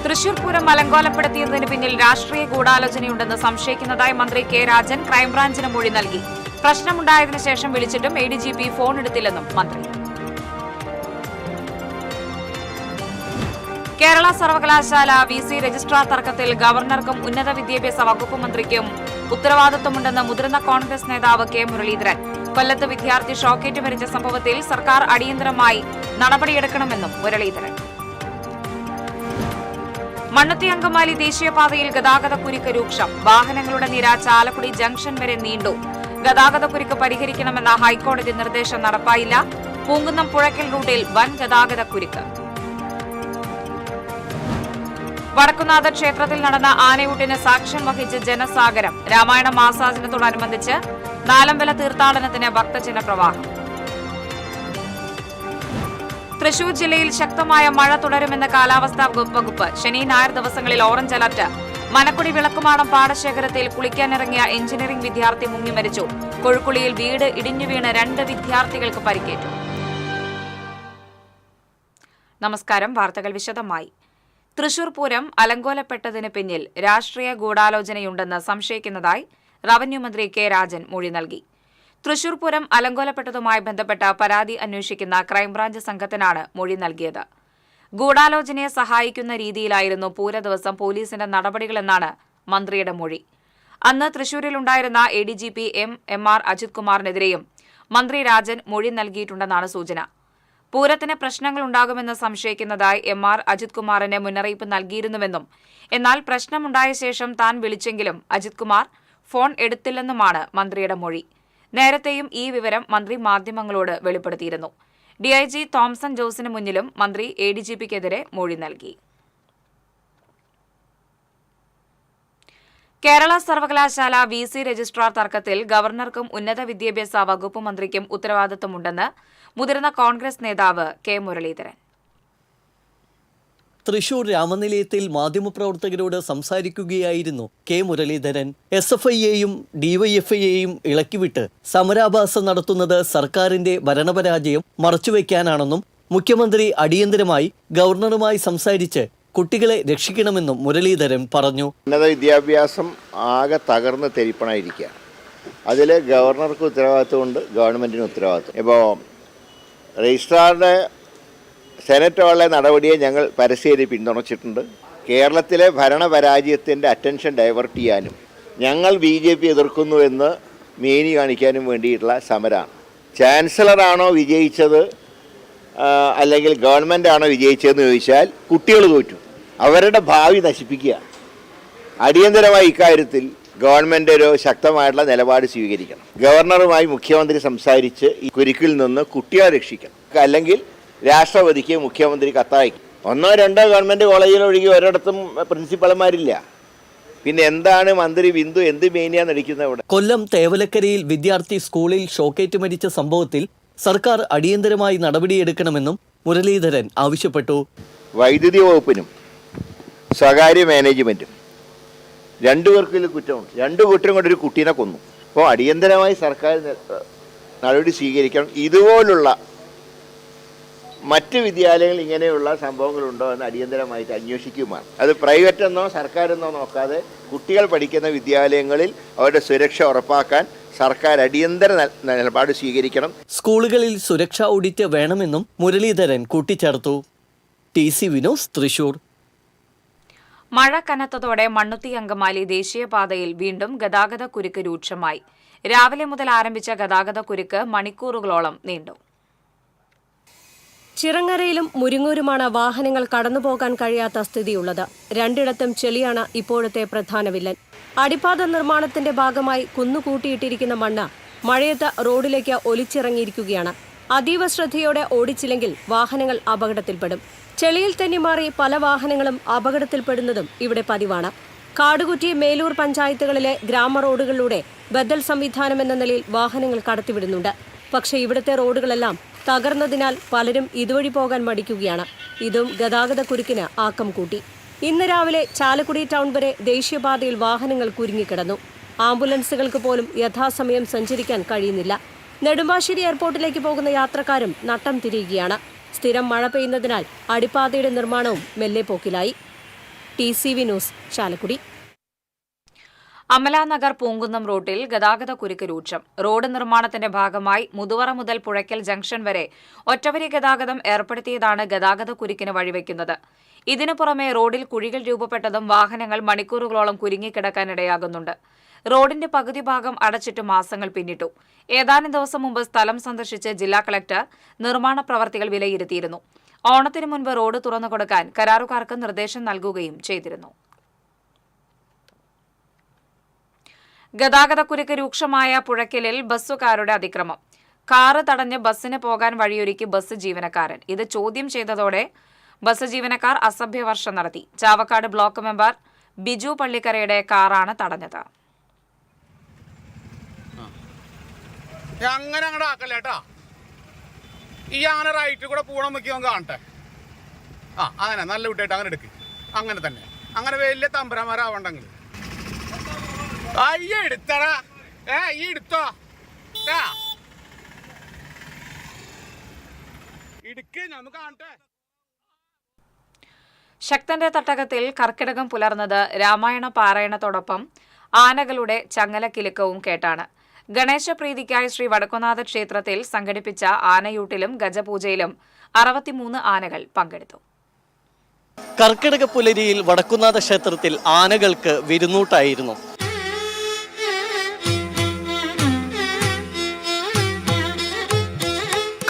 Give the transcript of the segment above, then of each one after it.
തൃശൂർ പൂരം അലങ്കോലപ്പെടുത്തിയതിന് പിന്നിൽ രാഷ്ട്രീയ ഗൂഢാലോചനയുണ്ടെന്ന് സംശയിക്കുന്നതായി മന്ത്രി കെ രാജൻ ക്രൈംബ്രാഞ്ചിന് മൊഴി നൽകി. പ്രശ്നമുണ്ടായതിനു ശേഷം വിളിച്ചിട്ടും എഡിജിപി ഫോൺ എടുത്തില്ലെന്നും മന്ത്രി. കേരള സർവകലാശാല വിസി രജിസ്ട്രാർ തർക്കത്തിൽ ഗവർണർക്കും ഉന്നത വിദ്യാഭ്യാസ വകുപ്പ് മന്ത്രിക്കും ഉത്തരവാദിത്വമുണ്ടെന്ന് മുതിർന്ന കോൺഗ്രസ് നേതാവ് കെ മുരളീധരൻ. കൊല്ലത്ത് വിദ്യാർത്ഥി ഷോക്കേറ്റ് മരിച്ച സംഭവത്തിൽ സർക്കാർ അടിയന്തരമായി നടപടിയെടുക്കണമെന്നും മുരളീധരൻ. മണ്ണുത്തി അങ്കമാലി ദേശീയപാതയിൽ ഗതാഗതക്കുരുക്ക് രൂക്ഷം. വാഹനങ്ങളുടെ നിര ചാലക്കുടി ജംഗ്ഷൻ വരെ നീണ്ടു. ഗതാഗതക്കുരുക്ക് പരിഹരിക്കണമെന്ന ഹൈക്കോടതി നിർദ്ദേശം നടപ്പായില്ല. പൂങ്കുന്നം പുഴയ്ക്കൽ റൂട്ടിൽ വൻ ഗതാഗതക്കുരുക്ക്. വടക്കുന്നാഥ ക്ഷേത്രത്തിൽ നടന്ന ആനയൂട്ടിന് സാക്ഷ്യം വഹിച്ച് ജനസാഗരം. രാമായണ മാസാചരണത്തോടനുബന്ധിച്ച് നാലമ്പല തീർത്ഥാടനത്തിന് ഭക്തജന പ്രവാഹം. തൃശൂർ ജില്ലയിൽ ശക്തമായ മഴ തുടരുമെന്ന് കാലാവസ്ഥാ വകുപ്പ്. ശനി ഞായർ ദിവസങ്ങളിൽ ഓറഞ്ച് അലർട്ട്. മനക്കുടി വിളക്കുമാടം പാടശേഖരത്തിൽ കുളിക്കാനിറങ്ങിയ എഞ്ചിനീയറിംഗ് വിദ്യാർത്ഥി മുങ്ങി മരിച്ചു. കൊഴുക്കുളിയിൽ വീട് ഇടിഞ്ഞു വീണ് 2 വിദ്യാർത്ഥികൾക്ക് പരിക്കേറ്റു. നമസ്കാരം. വാർത്തകൾ വിശദമായി. തൃശൂർ പൂരം അലങ്കോലപ്പെട്ടതിന് പിന്നിൽ രാഷ്ട്രീയ ഗൂഢാലോചനയുണ്ടെന്ന് സംശയിക്കുന്നതായി റവന്യൂ മന്ത്രി കെ രാജൻ മൊഴി നൽകി. തൃശൂർ പൂരം അലങ്കോലപ്പെട്ടതുമായി ബന്ധപ്പെട്ട പരാതി അന്വേഷിക്കുന്ന ക്രൈംബ്രാഞ്ച് സംഘത്തിനാണ് മൊഴി നൽകിയത്. ഗൂഢാലോചനയെ സഹായിക്കുന്ന രീതിയിലായിരുന്നു പൂര ദിവസം പോലീസിന്റെ നടപടികളെന്നാണ് മന്ത്രിയുടെ മൊഴി. അന്ന് തൃശൂരിലുണ്ടായിരുന്ന എഡിജിപി എം.ആർ. അജിത് കുമാറിനെതിരെയും മന്ത്രി രാജൻ മൊഴി നൽകിയിട്ടുണ്ടെന്നാണ് സൂചന. പൂരത്തിന് പ്രശ്നങ്ങളുണ്ടാകുമെന്ന് സംശയിക്കുന്നതായി എം.ആർ. അജിത് കുമാറിന് മുന്നറിയിപ്പ് നൽകിയിരുന്നുവെന്നും എന്നാൽ പ്രശ്നമുണ്ടായ ശേഷം താൻ വിളിച്ചെങ്കിലും അജിത് കുമാർ ഫോൺ എടുത്തില്ലെന്നുമാണ് മന്ത്രിയുടെ മൊഴി. നേരത്തെയും ഈ വിവരം മന്ത്രി മാധ്യമങ്ങളോട് വെളിപ്പെടുത്തിയിരുന്നു. ഡിഐജി തോംസൺ ജോസിന് മുന്നിലും മന്ത്രി എഡിജിപിക്കെതിരെ മൊഴി നൽകി. കേരള സർവകലാശാല വിസി രജിസ്ട്രാർ തർക്കത്തിൽ ഗവർണർക്കും ഉന്നത വിദ്യാഭ്യാസ വകുപ്പ് മന്ത്രിക്കും ഉത്തരവാദിത്തമുണ്ടെന്ന് മുതിർന്ന കോൺഗ്രസ് നേതാവ് കെ മുരളീധരൻ. തൃശൂർ രാമനിലയത്തിൽ മാധ്യമപ്രവർത്തകരോട് സംസാരിക്കുകയായിരുന്നു കെ മുരളീധരൻ. SFIയെയും DYFIയെയും ഇളക്കിവിട്ട് സമരാഭാസം നടത്തുന്നത് സർക്കാരിന്റെ ഭരണപരാജയം മറച്ചുവെക്കാനാണെന്നും മുഖ്യമന്ത്രി അടിയന്തരമായി ഗവർണറുമായി സംസാരിച്ച് കുട്ടികളെ രക്ഷിക്കണമെന്നും മുരളീധരൻ പറഞ്ഞു. ഉന്നത വിദ്യാഭ്യാസം ആകെ തകർന്ന് തെരിപ്പണായിരിക്കുക. അതിൽ ഗവർണർക്ക് ഉത്തരവാദിത്വമുണ്ട്, ഗവൺമെൻറ്റിന് ഉത്തരവാദിത്വം. ഇപ്പോൾ രജിസ്ട്രാറുടെ സെനറ്റോളെ നടപടിയെ ഞങ്ങൾ പരസ്യമായി പിന്തുണച്ചിട്ടുണ്ട്. കേരളത്തിലെ ഭരണപരാജയത്തിൻ്റെ അറ്റൻഷൻ ഡൈവേർട്ട് ചെയ്യാനും ഞങ്ങൾ BJP എതിർക്കുന്നു എന്ന് മേനി കാണിക്കാനും വേണ്ടിയിട്ടുള്ള സമരമാണ്. ചാൻസലറാണോ വിജയിച്ചത് അല്ലെങ്കിൽ ഗവൺമെൻറ്റാണോ വിജയിച്ചതെന്ന് ചോദിച്ചാൽ കുട്ടികൾ തോറ്റു. അവരുടെ ഭാവി നശിപ്പിക്കുക. അടിയന്തരമായി ഇക്കാര്യത്തിൽ ഗവൺമെൻറ് ഒരു ശക്തമായിട്ടുള്ള നിലപാട് സ്വീകരിക്കണം. ഗവർണറുമായി മുഖ്യമന്ത്രി സംസാരിച്ച് ഈ കുരുക്കിൽ നിന്ന് കുട്ടികളെ രക്ഷിക്കണം. അല്ലെങ്കിൽ രാഷ്ട്രപതിക്ക് മുഖ്യമന്ത്രി കത്തയക്കും. 1-2 ഗവൺമെൻറ് കോളേജിൽ ഒഴികെ ഒരിടത്തും പ്രിൻസിപ്പൽമാരില്ല. പിന്നെ എന്താണ് മന്ത്രി ബിന്ദു എന്ത് മേനിയാ നടിക്കുന്നത് ഇവിടെ? കൊല്ലം തേവലക്കരയിൽ വിദ്യാർത്ഥി സ്കൂളിൽ ഷോക്കേറ്റ് മരിച്ച സംഭവത്തിൽ സർക്കാർ അടിയന്തരമായി നടപടിയെടുക്കണമെന്നും മുരളീധരൻ ആവശ്യപ്പെട്ടു. വൈദ്യുതി വകുപ്പിനും സ്വകാര്യ മാനേജ്മെൻറ്റും 2 പേർക്കും കുറ്റമുണ്ട്. 2 കൂട്ടരും കൊണ്ടൊരു കുട്ടീനെ കൊന്നു. അപ്പോൾ അടിയന്തരമായി സർക്കാർ നടപടി സ്വീകരിക്കണം. ഇതുപോലുള്ള മറ്റ് വിദ്യാലയങ്ങളിൽ ഇങ്ങനെയുള്ള സംഭവങ്ങളുണ്ടോ എന്ന് അടിയന്തരമായിട്ട് അന്വേഷിക്കുമാണ്. അത് പ്രൈവറ്റ് എന്നോ സർക്കാരെന്നോ നോക്കാതെ കുട്ടികൾ പഠിക്കുന്ന വിദ്യാലയങ്ങളിൽ അവരുടെ സുരക്ഷ ഉറപ്പാക്കാൻ സർക്കാർ അടിയന്തര നിലപാട് സ്വീകരിക്കണം. സ്കൂളുകളിൽ സുരക്ഷാ ഓഡിറ്റ് വേണമെന്നും മുരളീധരൻ കൂട്ടിച്ചേർത്തു. TC വിനോസ്, തൃശൂർ. മഴ കനത്തതോടെ മണ്ണുത്തി അങ്കമാലി ദേശീയപാതയിൽ വീണ്ടും ഗതാഗതക്കുരുക്ക് രൂക്ഷമായി. രാവിലെ മുതൽ ആരംഭിച്ച ഗതാഗതക്കുരുക്ക് മണിക്കൂറുകളോളം നീണ്ടു. ചിറങ്ങരയിലും മുരിങ്ങൂരുമാണ് വാഹനങ്ങൾ കടന്നുപോകാൻ കഴിയാത്ത സ്ഥിതിയുള്ളത്. 2ഇടത്തും ചെളിയാണ് ഇപ്പോഴത്തെ പ്രധാന വില്ലൻ. അടിപ്പാത നിർമ്മാണത്തിന്റെ ഭാഗമായി കുന്നുകൂട്ടിയിട്ടിരിക്കുന്ന മണ്ണ് മഴയത്ത് റോഡിലേക്ക് ഒലിച്ചിറങ്ങിയിരിക്കുകയാണ്. അതീവ ശ്രദ്ധയോടെ ഓടിച്ചില്ലെങ്കിൽ വാഹനങ്ങൾ അപകടത്തിൽപ്പെടും. ചെളിയിൽ തന്നെ മാറി പല വാഹനങ്ങളും അപകടത്തിൽപ്പെടുന്നതും ഇവിടെ പതിവാണ്. കാടുകുറ്റി, മേലൂർ പഞ്ചായത്തുകളിലെ ഗ്രാമ റോഡുകളിലൂടെ ബദൽ സംവിധാനമെന്ന നിലയിൽ വാഹനങ്ങൾ കടത്തിവിടുന്നുണ്ട്. പക്ഷേ ഇവിടുത്തെ റോഡുകളെല്ലാം തകർന്നതിനാൽ പലരും ഇതുവഴി പോകാൻ മടിക്കുകയാണ്. ഇതും ഗതാഗതക്കുരുക്കിന് ആക്കം കൂട്ടി. ഇന്ന് രാവിലെ ചാലക്കുടി ടൗൺ വരെ ദേശീയപാതയിൽ വാഹനങ്ങൾ കുരുങ്ങിക്കിടന്നു. ആംബുലൻസുകൾക്ക് പോലും യഥാസമയം സഞ്ചരിക്കാൻ കഴിയുന്നില്ല. നെടുമ്പാശ്ശേരി എയർപോർട്ടിലേക്ക് പോകുന്ന യാത്രക്കാരും നട്ടം തിരിയുകയാണ്. സ്ഥിരം മഴ പെയ്യുന്നതിനാൽ അടിപ്പാതയുടെ നിർമ്മാണവും മെല്ലെ പോക്കിലായി. TCV news Chalakudy. അമലാനഗർ പൂങ്കുന്നം റൂട്ടിൽ ഗതാഗത കുരുക്ക് രൂക്ഷം. റോഡ് നിർമ്മാണത്തിന്റെ ഭാഗമായി മുതുവറ മുതൽ പുഴയ്ക്കൽ ജംഗ്ഷൻ വരെ ഒറ്റവരി ഗതാഗതം ഏർപ്പെടുത്തിയതാണ് ഗതാഗത കുരുക്കിന് വഴിവെക്കുന്നത്. ഇതിനു പുറമെ റോഡിൽ കുഴികൾ രൂപപ്പെട്ടതും വാഹനങ്ങൾ മണിക്കൂറുകളോളം കുരുങ്ങിക്കിടക്കാനിടയാകുന്നുണ്ട്. റോഡിന്റെ പകുതി ഭാഗം അടച്ചിട്ട് മാസങ്ങൾ പിന്നിട്ടു. ഏതാനും ദിവസം മുമ്പ് സ്ഥലം സന്ദർശിച്ച് ജില്ലാ കളക്ടർ നിർമ്മാണ പ്രവർത്തികൾ വിലയിരുത്തിയിരുന്നു. ഓണത്തിന് മുൻപ് റോഡ് തുറന്നുകൊടുക്കാൻ കരാറുകാർക്ക് നിർദ്ദേശം നൽകുകയും ചെയ്തിരുന്നു. ഗതാഗതക്കുരുക്ക് രൂക്ഷമായ പുഴയ്ക്കലിൽ ബസ്സുകാരുടെ അതിക്രമം. കാറ് തടഞ്ഞ് ബസ്സിന് പോകാൻ വഴിയൊരുക്കി ബസ് ജീവനക്കാരൻ. ഇത് ചോദ്യം ചെയ്തതോടെ ബസ് ജീവനക്കാർ അസഭ്യവർഷം നടത്തി. ചാവക്കാട് ബ്ലോക്ക് മെമ്പർ ബിജു പള്ളിക്കരയുടെ കാറാണ് തടഞ്ഞത്. അങ്ങനെ അങ്ങോട്ട് ആക്കല്ലേട്ടാ, ഈ അങ്ങനെ റൈറ്റ് കൂടെ പൂണം നോക്കി നമുക്ക് കാണട്ടെ. അങ്ങനെ നല്ല വിട്ടായിട്ട് അങ്ങനെ എടുക്ക്. അങ്ങനെ തന്നെ, അങ്ങനെ വലിയ തമ്പുരാമാരാവണ്ടെങ്കിൽ അയ്യ എടുത്തടാ. ഈ എടുത്തോ ഇടുക്ക്, നമുക്ക് കാണട്ടെ. ശക്തന്റെ തട്ടകത്തിൽ കർക്കിടകം പുലർന്നത് രാമായണ പാരായണത്തോടൊപ്പം ആനകളുടെ ചങ്ങലക്കിലുക്കവും കേട്ടാണ്. ഗണേശപ്രീതിക്കായി ശ്രീ വടക്കുന്നാഥ ക്ഷേത്രത്തിൽ സംഘടിപ്പിച്ച ആനയൂട്ടിലും ഗജപൂജയിലും 63 ആനകൾ പങ്കെടുത്തു. കർക്കിടക പുലരിയിൽ വടക്കുന്നാഥ ക്ഷേത്രത്തിൽ ആനകൾക്ക് വിരുന്നൂട്ടായിരുന്നു.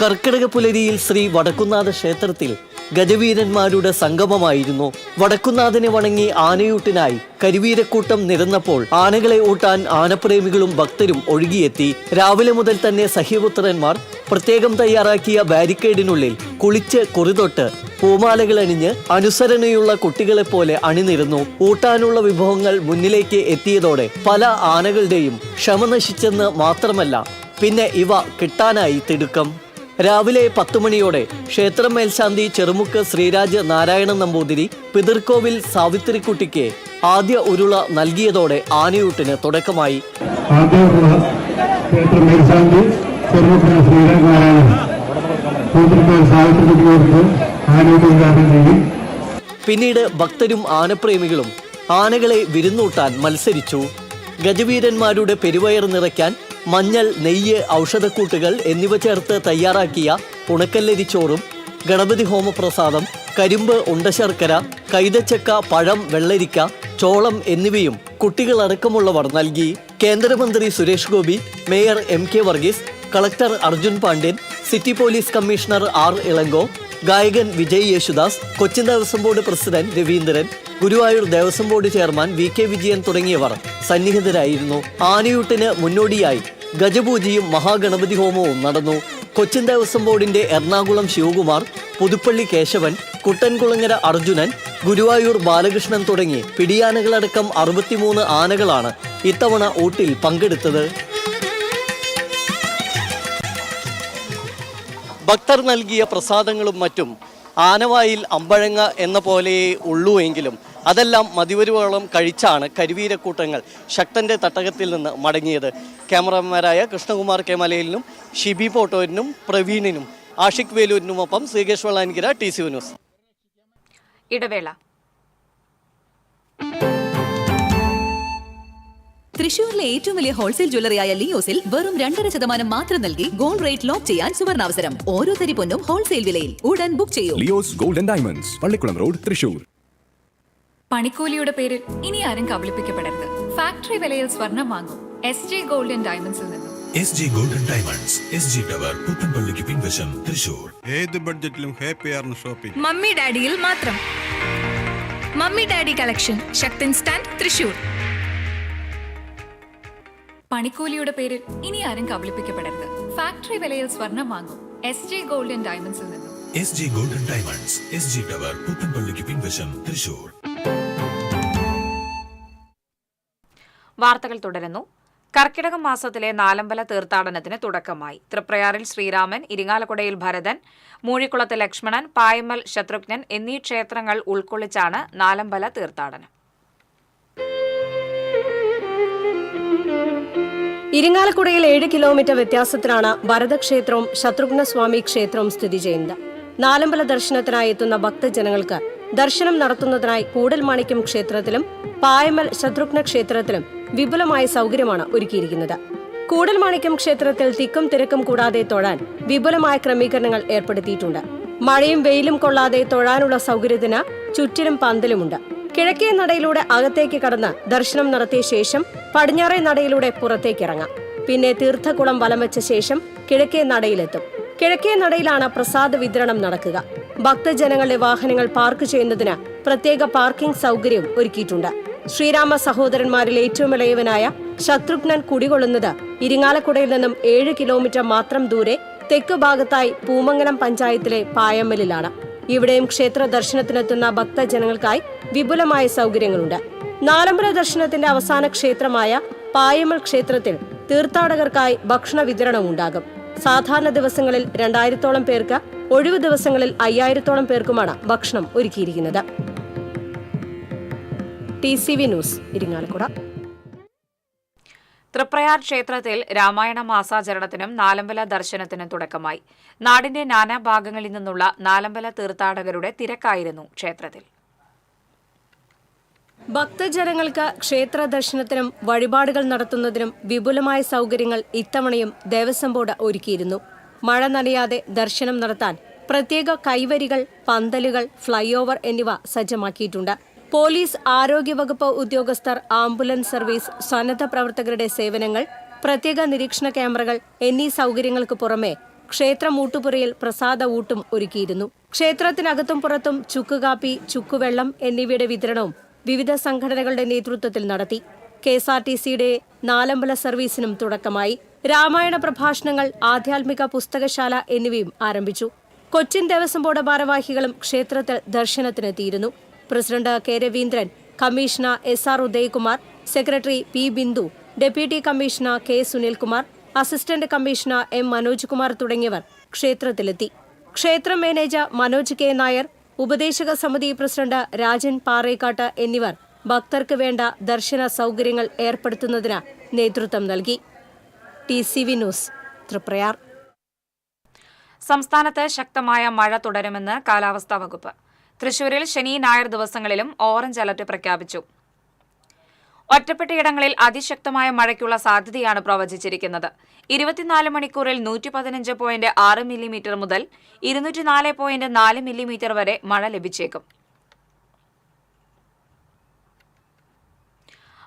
കർക്കിടക പുലരിയിൽ ശ്രീ വടക്കുന്നാഥ ക്ഷേത്രത്തിൽ ഗജവീരന്മാരുടെ സംഗമമായിരുന്നു. വടക്കുന്നാഥനെ വണങ്ങി ആനയൂട്ടിനായി കരിവീരക്കൂട്ടം നിരന്നപ്പോൾ ആനകളെ ഊട്ടാൻ ആനപ്രേമികളും ഭക്തരും ഒഴുകിയെത്തി. രാവിലെ മുതൽ തന്നെ സഹ്യപുത്രന്മാർ പ്രത്യേകം തയ്യാറാക്കിയ ബാരിക്കേഡിനുള്ളിൽ കുളിച്ച് കുറിതൊട്ട് പൂമാലകൾ അണിഞ്ഞ് അനുസരണയുള്ള കുട്ടികളെപ്പോലെ അണിനിരന്നു. ഊട്ടാനുള്ള വിഭവങ്ങൾ മുന്നിലേക്ക് എത്തിയതോടെ പല ആനകളുടെയും ക്ഷമ നശിച്ചെന്ന് മാത്രമല്ല, പിന്നെ ഇവ കിട്ടാനായി തിടുക്കം. രാവിലെ 10 മണിയോടെ ക്ഷേത്രം മേൽശാന്തി ചെറുമുക്ക് ശ്രീരാജ് നാരായണൻ നമ്പൂതിരി പിതൃക്കോവിൽ സാവിത്രിക്കുട്ടിക്ക് ആദ്യ ഉരുള നൽകിയതോടെ ആനയൂട്ടിന് തുടക്കമായി. പിന്നീട് ഭക്തരും ആനപ്രേമികളും ആനകളെ വിരുന്നൂട്ടാൻ മത്സരിച്ചു. ഗജവീരന്മാരുടെ പെരുവയർ നിറയ്ക്കാൻ മഞ്ഞൾ, നെയ്യ്, ഔഷധക്കൂട്ടുകൾ എന്നിവ ചേർത്ത് തയ്യാറാക്കിയ ഉണക്കല്ലരിച്ചോറും ഗണപതി ഹോമപ്രസാദം, കരിമ്പ്, ഉണ്ടശർക്കര, കൈതച്ചക്ക, പഴം, വെള്ളരിക്ക, ചോളം എന്നിവയും കുട്ടികളടക്കമുള്ളവർ നൽകി. കേന്ദ്രമന്ത്രി Suresh Gopi, mayor MK Varghese, collector Arjun Pandian, city police commissioner R Ilango, ഗായകൻ Vijay Yesudas, Cochin Devaswom board president Raveendran, Guruvayur Devaswom board chairman VK Vijayan തുടങ്ങിയവർ സന്നിഹിതരായിരുന്നു. ആനയൂട്ടിന് മുന്നോടിയായി ഗജപൂജയും മഹാഗണപതി ഹോമവും നടന്നു. കൊച്ചിൻ ദേവസ്വം ബോർഡിന്റെ എറണാകുളം ശിവകുമാർ, പുതുപ്പള്ളി കേശവൻ, കുട്ടൻകുളങ്ങര അർജുനൻ, ഗുരുവായൂർ ബാലകൃഷ്ണൻ തുടങ്ങി പിടിയാനകളടക്കം 63 ആനകളാണ് ഇത്തവണ ഊട്ടിൽ പങ്കെടുത്തത്. ഭക്തർ നൽകിയ പ്രസാദങ്ങളും മറ്റും ആനവായിൽ അമ്പഴങ്ങ എന്ന പോലെയേ ഉള്ളൂ എങ്കിലും അതെല്ലാം മതിവരുവോളം കഴിച്ചാണ് കരിവീരക്കൂട്ടങ്ങൾ ശക്തന്റെ തട്ടകത്തിൽ നിന്ന് മടങ്ങിയത്. ക്യാമറമാരായ കൃഷ്ണകുമാർ K മലയിലിനും ഷിബി പോട്ടോരിനും പ്രവീണിനും ആഷിഖ് വേലൂരിനുമൊപ്പം ശ്രീകേഷ് വെള്ളാനിക്കര TCV ന്യൂസ്. ഇടവേള. തൃശൂരിലെ ഏറ്റവും വലിയ ഹോൾസെയിൽ ജ്വല്ലറിയായ ലിയോസിൽ വെറും 2.5% മാത്രം നൽകി ഗോൾഡ് റേറ്റ് ലോക്ക് ചെയ്യാൻ സുവർണാവസരം. ഓരോ തരി പൊന്നും ഹോൾസെയിൽ വിലയിൽ. ഉടൻ ബുക്ക് ചെയ്യൂ. Leo's gold and diamonds, Pallikulam road, Thrissur. പണിക്കൂലിയുടെ പേരിൽ ഇനി ആരും കബളിപ്പിക്കപ്പെടരുത്. ഫാക്ടറി വിലയിൽ സ്വർണം വാങ്ങും SJ ഗോൾഡ് ആൻഡ് ഡയമണ്ട്സിൽ നിന്നും. SJ gold and diamonds, SG tower, പുത്തൻപള്ളിക്ക് പിൻവശം, തൃശൂർ. ഏത് ബഡ്ജറ്റിലും ഹാപ്പിയാണ് ഷോപ്പിംഗ്. മമ്മി ഡാഡിയിൽ മാത്രം. Mummy daddy collection, Sakthan stand, Thrissur. പണിക്കൂലിയുടെ പേരിൽ ഇനി ആരും കബളിപ്പിക്കപ്പെടരുത്. ഫാക്ടറി വിലയിൽ സ്വർണം വാങ്ങും SJ ഗോൾഡ് ആൻഡ് ഡയമണ്ട്സിൽ നിന്നും. SJ gold and diamonds, SG tower, പുത്തൻപള്ളിക്ക് പിൻവശം, തൃശൂർ. വാർത്തകൾ തുടരുന്നു. കർക്കിടക മാസത്തിലെ നാലമ്പല തീർത്ഥാടനത്തിന് തുടക്കമായി. തൃപ്രയാറിൽ ശ്രീരാമൻ, ഇരിങ്ങാലക്കുടയിൽ ഭരതൻ, മൂഴിക്കുളത്ത് ലക്ഷ്മണൻ, പായമൽ ശത്രുഘ്നൻ എന്നീ ക്ഷേത്രങ്ങൾ ഉൾക്കൊള്ളിച്ചാണ് നാലമ്പല തീർത്ഥാടനം. ഇരിങ്ങാലക്കുടയിൽ 7 കിലോമീറ്റർ വ്യത്യാസത്തിലാണ് ഭരതക്ഷേത്രവും ശത്രുഘ്നസ്വാമി ക്ഷേത്രവും സ്ഥിതി ചെയ്യുന്നത്. നാലമ്പല ദർശനത്തിനായി എത്തുന്ന ഭക്തജനങ്ങൾക്ക് ദർശനം നടത്തുന്നതിനായി കൂടൽമാണിക്യം ക്ഷേത്രത്തിലും പായമൽ ശത്രുഘ്ന ക്ഷേത്രത്തിലും വിപുലമായ സൗകര്യമാണ് ഒരുക്കിയിരിക്കുന്നത്. കൂടൽമാണിക്യം ക്ഷേത്രത്തിൽ തിക്കും തിരക്കും കൂടാതെ തൊഴാൻ വിപുലമായ ക്രമീകരണങ്ങൾ ഏർപ്പെടുത്തിയിട്ടുണ്ട്. മഴയും വെയിലും കൊള്ളാതെ തൊഴാനുള്ള സൗകര്യത്തിന് ചുറ്റിലും പന്തലുമുണ്ട്. കിഴക്കേ നടയിലൂടെ അകത്തേക്ക് കടന്ന് ദർശനം നടത്തിയ ശേഷം പടിഞ്ഞാറേ നടയിലൂടെ പുറത്തേക്കിറങ്ങാം. പിന്നെ തീർത്ഥക്കുളം വലം വെച്ച ശേഷം കിഴക്കേ നടയിലെത്തും. കിഴക്കേ നടയിലാണ് പ്രസാദ വിതരണം നടക്കുക. ഭക്തജനങ്ങളുടെ വാഹനങ്ങൾ പാർക്ക് ചെയ്യുന്നതിന് പ്രത്യേക പാർക്കിംഗ് സൗകര്യവും ഒരുക്കിയിട്ടുണ്ട്. ശ്രീരാമ സഹോദരന്മാരിൽ ഏറ്റവും ഇളയവനായ ശത്രുഘ്നൻ കുടികൊള്ളുന്നത് ഇരിങ്ങാലക്കുടയിൽ നിന്നും 7 കിലോമീറ്റർ മാത്രം ദൂരെ തെക്ക് ഭാഗത്തായി പൂമംഗലം പഞ്ചായത്തിലെ പായമ്മലിലാണ്. ഇവിടെയും ക്ഷേത്ര ദർശനത്തിനെത്തുന്ന ഭക്തജനങ്ങൾക്കായി വിപുലമായ സൗകര്യങ്ങളുണ്ട്. നാലമ്പല ദർശനത്തിന്റെ അവസാന ക്ഷേത്രമായ പായമൽ ക്ഷേത്രത്തിൽ തീർത്ഥാടകർക്കായി ഭക്ഷണ വിതരണവും ഉണ്ടാകും. സാധാരണ ദിവസങ്ങളിൽ 2000-ഓളം പേർക്ക്, ഒഴിവു ദിവസങ്ങളിൽ 5000-ഓളം പേർക്കുമാണ് ഭക്ഷണം ഒരുക്കിയിരിക്കുന്നത്. TCV news, Irinjalakuda. തൃപ്രയാർ ക്ഷേത്രത്തിൽ രാമായണ മാസാചരണത്തിനും നാലമ്പല ദർശനത്തിനും തുടക്കമായി. നാടിന്റെ നാനാഭാഗങ്ങളിൽ നിന്നുള്ള നാലമ്പല തീർത്ഥാടകരുടെ തിരക്കായിരുന്നു ക്ഷേത്രത്തിൽ. ഭക്തജനങ്ങൾക്ക് ക്ഷേത്ര ദർശനത്തിനും വഴിപാടുകൾ നടത്തുന്നതിനും വിപുലമായ സൗകര്യങ്ങൾ ഇത്തവണയും ദേവസ്വം ബോർഡ് ഒരുക്കിയിരുന്നു. മഴ നനയാതെ ദർശനം നടത്താൻ പ്രത്യേക കൈവരികൾ, പന്തലുകൾ, ഫ്ലൈ ഓവർ എന്നിവ സജ്ജമാക്കിയിട്ടുണ്ട്. പോലീസ്, ആരോഗ്യവകുപ്പ് ഉദ്യോഗസ്ഥർ, ആംബുലൻസ് സർവീസ്, സന്നദ്ധ പ്രവർത്തകരുടെ സേവനങ്ങൾ, പ്രത്യേക നിരീക്ഷണ ക്യാമറകൾ എന്നീ സൗകര്യങ്ങൾക്ക് പുറമെ ക്ഷേത്രം ഊട്ടുപുരയിൽ പ്രസാദ ഊട്ടും ഒരുക്കിയിരുന്നു. ക്ഷേത്രത്തിനകത്തും പുറത്തും ചുക്കുകാപ്പി, ചുക്കുവെള്ളം എന്നിവയുടെ വിതരണവും വിവിധ സംഘടനകളുടെ നേതൃത്വത്തിൽ നടത്തി. KSRTCയുടെ നാലമ്പല സർവീസിനും തുടക്കമായി. രാമായണ പ്രഭാഷണങ്ങൾ, ആധ്യാത്മിക പുസ്തകശാല എന്നിവയും ആരംഭിച്ചു. കൊച്ചിൻ ദേവസ്വം ബോർഡ് ഭാരവാഹികളും ക്ഷേത്രത്തിൽ ദർശനത്തിനെത്തിയിരുന്നു. President K. Raveendran, commissioner SR Udayakumar, secretary P. Bindu, deputy commissioner K. Sunilkumar, assistant commissioner M. Manoj Kumar തുടങ്ങിയവർ ക്ഷേത്രത്തിലെത്തി. ക്ഷേത്രം മാനേജർ മനോജ് K. നായർ, ഉപദേശക സമിതി പ്രസിഡന്റ് രാജൻ പാറേക്കാട്ട് എന്നിവർ ഭക്തർക്ക് വേണ്ട ദർശന സൗകര്യങ്ങൾ ഏർപ്പെടുത്തുന്നതിന് നേതൃത്വം നൽകി. TCV news, Triprayar. സംസ്ഥാനത്ത് ശക്തമായ മഴ തുടരുമെന്ന് കാലാവസ്ഥാ വകുപ്പ്. തൃശൂരിൽ ശനി, ഞായർ ദിവസങ്ങളിലും ഓറഞ്ച് അലർട്ട് പ്രഖ്യാപിച്ചു. ഒറ്റപ്പെട്ടയിടങ്ങളിൽ അതിശക്തമായ മഴയ്ക്കുള്ള സാധ്യതയാണ് പ്രവചിച്ചിരിക്കുന്നത്. 24 മണിക്കൂറിൽ 115.6 മില്ലിമീറ്റർ മുതൽ 204.4 മില്ലിമീറ്റർ വരെ മഴ ലഭിച്ചേക്കും.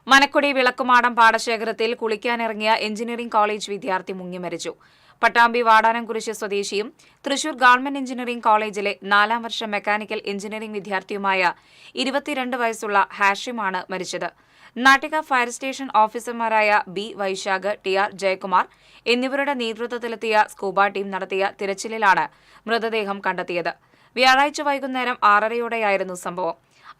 മനക്കുടി വിളക്കുമാടം പാടശേഖരത്തിൽ കുളിക്കാനിറങ്ങിയ എഞ്ചിനീയറിംഗ് കോളേജ് വിദ്യാർത്ഥി മുങ്ങി മരിച്ചു. പട്ടാമ്പി വാടാനംകുരിശ് സ്വദേശിയും തൃശൂർ ഗവൺമെന്റ് എഞ്ചിനീയറിംഗ് കോളേജിലെ 4ാം വർഷ മെക്കാനിക്കൽ എഞ്ചിനീയറിംഗ് വിദ്യാർത്ഥിയുമായ 22 വയസ്സുള്ള ഹാഷിമാണ് മരിച്ചത്. നാട്ടിക ഫയർ സ്റ്റേഷൻ ഓഫീസർമാരായ B. വൈശാഖ്, TR ജയകുമാർ എന്നിവരുടെ നേതൃത്വത്തിലെത്തിയ സ്കൂബ ടീം നടത്തിയ തിരച്ചിലിലാണ് മൃതദേഹം കണ്ടെത്തിയത്. വ്യാഴാഴ്ച വൈകുന്നേരം 6:30യോടെയായിരുന്നു സംഭവം.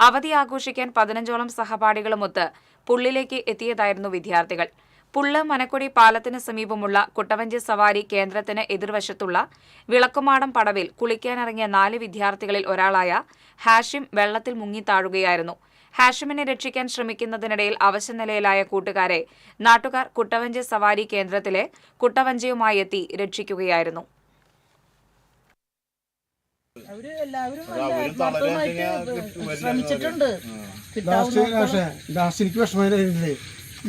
അവധി ആഘോഷിക്കാൻ 15ഓളം സഹപാഠികളുമൊത്ത് പുള്ളിലേക്ക് എത്തിയതായിരുന്നു വിദ്യാർത്ഥികൾ. പുള്ള് മനക്കുടി പാലത്തിന് സമീപമുള്ള കുട്ടവഞ്ചി സവാരി കേന്ദ്രത്തിന് എതിർവശത്തുള്ള വിളക്കുമാടം പടവിൽ കുളിക്കാനിറങ്ങിയ 4 വിദ്യാർത്ഥികളിൽ ഒരാളായ ഹാഷിം വെള്ളത്തിൽ മുങ്ങിത്താഴുകയായിരുന്നു. ഹാഷിമിനെ രക്ഷിക്കാൻ ശ്രമിക്കുന്നതിനിടയിൽ അവശനിലയിലായ കൂട്ടുകാരെ നാട്ടുകാർ കുട്ടവഞ്ചി സവാരി കേന്ദ്രത്തിലെ കുട്ടവഞ്ചിയുമായി എത്തി രക്ഷിക്കുകയായിരുന്നു.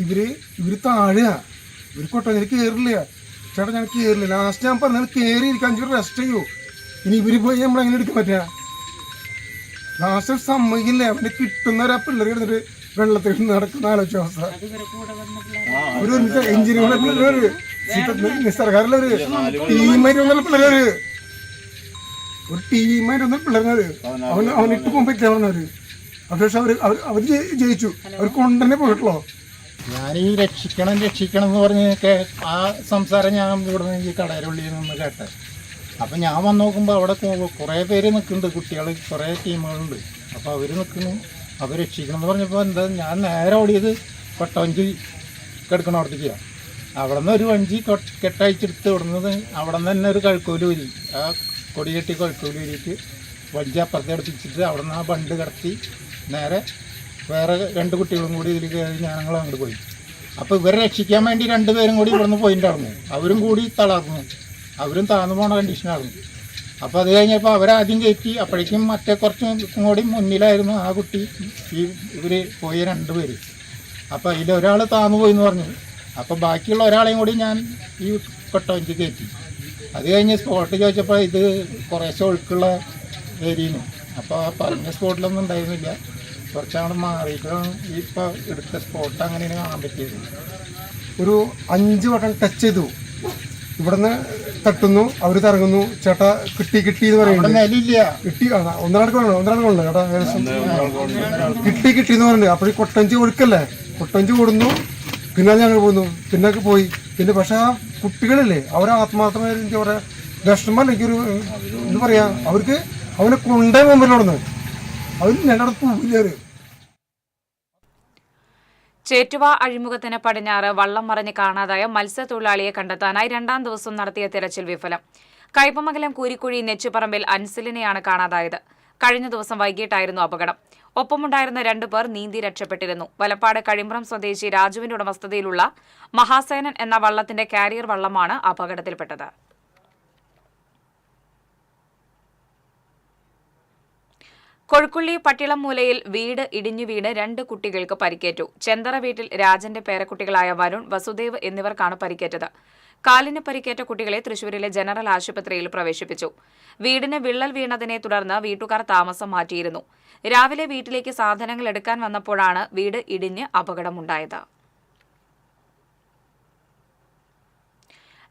ഇവര് താഴുക, ഇവര് കൊട്ടവഞ്ചി കയറില്ല. ചേട്ടാ ഞാൻ കയറില്ല. ലാസ്റ്റ് ഞാൻ പറഞ്ഞാൽ കയറിയിരിക്കാൻ റെസ്റ്റ് ചെയ്യൂ. ഇനി ഇവര് പോയി നമ്മളെങ്ങനെ എടുക്കാൻ പറ്റുക? ലാസ്റ്റ് സമ്മതിക്കില്ല. അവന് കിട്ടുന്നവരാ പിള്ളേർ എടുത്തിട്ട് വെള്ളത്തിൽ നടക്കുന്ന ആലോചിച്ച അവസ്ഥ. ഒരു എഞ്ചിനീയറിംഗ് പിള്ളേര്, സർക്കാരിലെ ഒരു ടീമായിട്ട് വന്നുള്ള പിള്ളേര്, ഒരു ടീമായിട്ട് വന്ന പിള്ളേര് അവനിട്ട് പോകാൻ പറ്റില്ല പറഞ്ഞവര്. പക്ഷെ അവർ ജയിച്ചു. അവർ കൊണ്ടുതന്നെ പോയിട്ടുള്ളൂ. ഞാൻ ഈ രക്ഷിക്കണം എന്ന് പറഞ്ഞ് ആ സംസാരം ഞാൻ ഇവിടെ നിന്ന് ഈ കടയിലുള്ളിൽ നിന്ന് കേട്ടത്. അപ്പം ഞാൻ വന്ന് നോക്കുമ്പോൾ അവിടെ കുറേ പേര് നിൽക്കുന്നുണ്ട്, കുട്ടികൾ കുറേ ടീമുകളുണ്ട്. അപ്പോൾ അവർ നിൽക്കുന്നു, അവർ രക്ഷിക്കണം എന്ന് പറഞ്ഞപ്പോൾ എന്താ ഞാൻ നേരെ ഓടിയത് കൊട്ടവഞ്ചി കിടക്കണോടത്തേക്ക്. അവിടെ നിന്ന് ഒരു വഞ്ചി കെട്ടയച്ചെടുത്ത് വിടുന്നത് അവിടെ നിന്ന് തന്നെ ഒരു കഴുക്കോല് ഊരി, ആ കൊടി കെട്ടി കഴുക്കോല് ഊരിയിട്ട് വഞ്ചി അപ്പുറത്തെ അടുപ്പിച്ചിട്ട് അവിടെ നിന്ന് ആ ബണ്ട് കിടത്തി നേരെ വേറെ 2 കുട്ടികളും കൂടി ഇതിൽ കയറി ഞങ്ങൾ അങ്ങോട്ട് പോയി. അപ്പോൾ ഇവരെ രക്ഷിക്കാൻ വേണ്ടി 2 പേരും കൂടി ഇവിടെ നിന്ന് പോയിട്ടുണ്ടായിരുന്നു. അവരും കൂടി തളർന്നു, അവരും താന്നു പോണ കണ്ടീഷനായിരുന്നു. അപ്പോൾ അത് കഴിഞ്ഞപ്പോൾ അവരാദ്യം കയറ്റി. അപ്പോഴേക്കും മറ്റേ കുറച്ചും കൂടി മുന്നിലായിരുന്നു ആ കുട്ടി, ഇവർ പോയ 2 പേര്. അപ്പോൾ അതിലൊരാൾ താന്നു പോയി എന്ന് പറഞ്ഞു. അപ്പോൾ ബാക്കിയുള്ള ഒരാളെയും കൂടി ഞാൻ ഈ കൊട്ടവഞ്ചി കയറ്റി. അത് കഴിഞ്ഞ് സ്പോട്ട് ചോദിച്ചപ്പോൾ ഇത് കുറേശ്ശെ ഒഴുക്കുള്ള ഏരിയയിൽ. അപ്പോൾ ആ പറഞ്ഞ സ്പോട്ടിലൊന്നും ഉണ്ടായിരുന്നില്ല. കുറച്ചങ്ങോട്ട് മാറിയിട്ടാണ് ഇപ്പോൾ എടുത്ത സ്പോട്ട് അങ്ങനെയാണ് കാണാൻ പറ്റിയത്. ഒരു 5 വട്ടം ടച്ച് ചെയ്തു. ഇവിടുന്ന് തട്ടുന്നു, അവർ തറങ്ങുന്നു. ചേട്ടാ കിട്ടി എന്ന് പറയുന്നത് നിലയില്ല. കിട്ടി ഒന്നരാൾക്ക് ചേട്ടാ ഏകദേശം കിട്ടി എന്ന് പറയുന്നത്. അപ്പോൾ ഈ കൊട്ടഞ്ചി ഒഴുക്കല്ലേ, കൊട്ടഞ്ചി ഓടുന്നു. പിന്നെ ഞങ്ങൾ പോകുന്നു, പിന്നെ പോയി. പിന്നെ പക്ഷെ ആ കുട്ടികളില്ലേ, അവരെ ആത്മാർത്ഥമായ എനിക്ക് പറയാ വിഷമല്ല. എനിക്കൊരു എന്താ പറയാ, അവർക്ക് അവനെ കൊണ്ടേ മുമ്പിലോടുന്നു. അവർ രണ്ടിടത്ത് പോവില്ല. ചേറ്റുവ അഴിമുഖത്തിന് പടിഞ്ഞാറ് വള്ളം മറിഞ്ഞ് കാണാതായ മത്സ്യത്തൊഴിലാളിയെ കണ്ടെത്താനായി 2ാം ദിവസം നടത്തിയ തിരച്ചിൽ വിഫലം. കയ്പമംഗലം കൂരിക്കുഴി നെച്ചുപറമ്പിൽ അൻസിലിനെയാണ് കാണാതായത്. കഴിഞ്ഞ ദിവസം വൈകിട്ടായിരുന്നു അപകടം. ഒപ്പമുണ്ടായിരുന്ന 2 പേർ നീന്തി രക്ഷപ്പെട്ടിരുന്നു. വലപ്പാട് കഴിമ്പ്രം സ്വദേശി രാജുവിന്റെ ഉടമസ്ഥതയിലുള്ള മഹാസേനൻ എന്ന വള്ളത്തിന്റെ കാരിയർ വള്ളമാണ് അപകടത്തിൽപ്പെട്ടത്. കൊഴുക്കുള്ളി പട്ടിളംമൂലയിൽ വീട് ഇടിഞ്ഞു വീണ് 2 കുട്ടികൾക്ക് പരിക്കേറ്റു. ചെന്തറ വീട്ടിൽ രാജന്റെ പേരക്കുട്ടികളായ വരുൺ, വസുദേവ് എന്നിവർക്കാണ് പരിക്കേറ്റത്. കാലിന് പരിക്കേറ്റ കുട്ടികളെ തൃശൂരിലെ ജനറൽ ആശുപത്രിയിൽ പ്രവേശിപ്പിച്ചു. വീടിന് വിള്ളൽ വീണതിനെ തുടർന്ന് വീട്ടുകാർ താമസം മാറ്റിയിരുന്നു. രാവിലെ വീട്ടിലേക്ക് സാധനങ്ങൾ എടുക്കാൻ വന്നപ്പോഴാണ് വീട് ഇടിഞ്ഞ് അപകടമുണ്ടായത്.